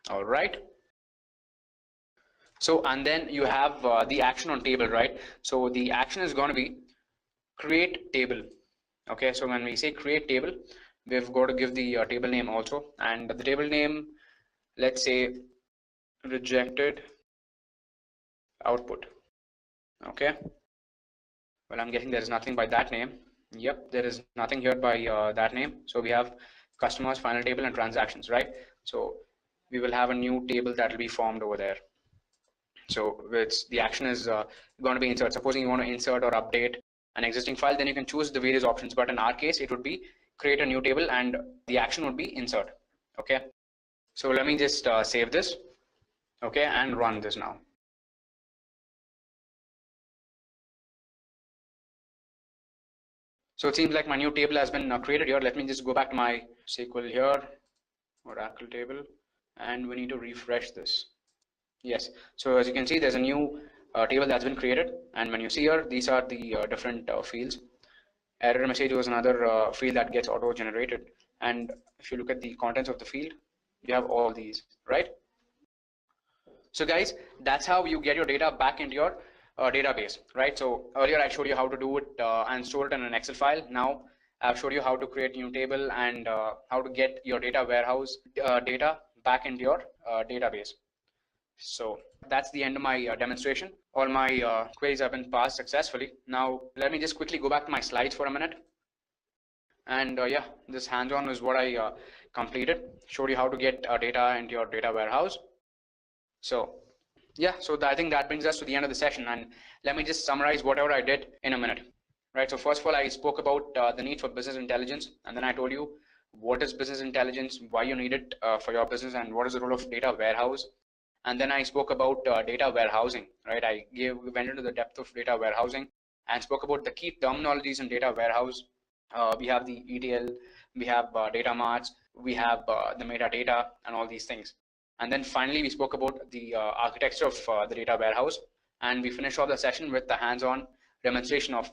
All right. So, and then you have the action on table, right? So the action is going to be create table. Okay, so when we say create table, we've got to give the table name also, and the table name, let's say rejected output. Okay, well, I'm guessing there is nothing by that name. Yep, there is nothing here by that name. So we have customers, final table, and transactions, right? So we will have a new table that will be formed over there. So it's the action is going to be insert. Supposing you want to insert or update an existing file, then you can choose the various options. But in our case, it would be create a new table, and the action would be insert. Okay. So let me just save this. Okay, and run this now. So it seems like my new table has been created here. Let me just go back to my SQL here, Oracle table, and we need to refresh this. Yes, so as you can see, there's a new table that's been created, and when you see here, these are the different fields. Error message was another field that gets auto generated, and if you look at the contents of the field, you have all these, right? So guys, that's how you get your data back into your database, right? So earlier I showed you how to do it and store it in an Excel file. Now I've showed you how to create a new table and how to get your data warehouse data back into your database. So that's the end of my demonstration. All my queries have been passed successfully. Now let me just quickly go back to my slides for a minute. And yeah, this hands-on is what I completed. Showed you how to get data into your data warehouse. So yeah, so I think that brings us to the end of the session, and let me just summarize whatever I did in a minute. Right, so first of all, I spoke about the need for business intelligence, and then I told you what is business intelligence, why you need it for your business, and what is the role of data warehouse. And then I spoke about data warehousing, right? I went into the depth of data warehousing and spoke about the key terminologies in data warehouse. We have the ETL, we have data marts, we have the metadata, and all these things. And then finally, we spoke about the architecture of the data warehouse, and we finished off the session with the hands-on demonstration of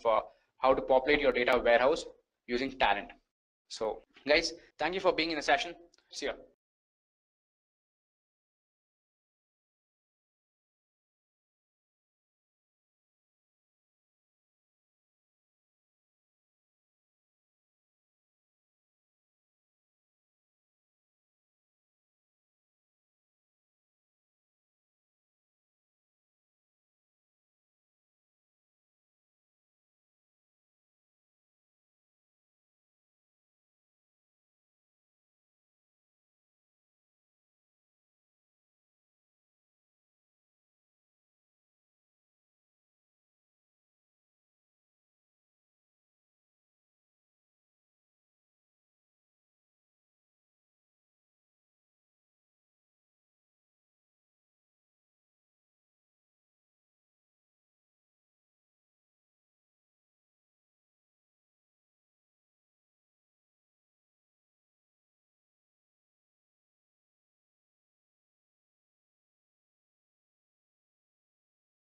how to populate your data warehouse using Talent. So guys, thank you for being in the session. See ya.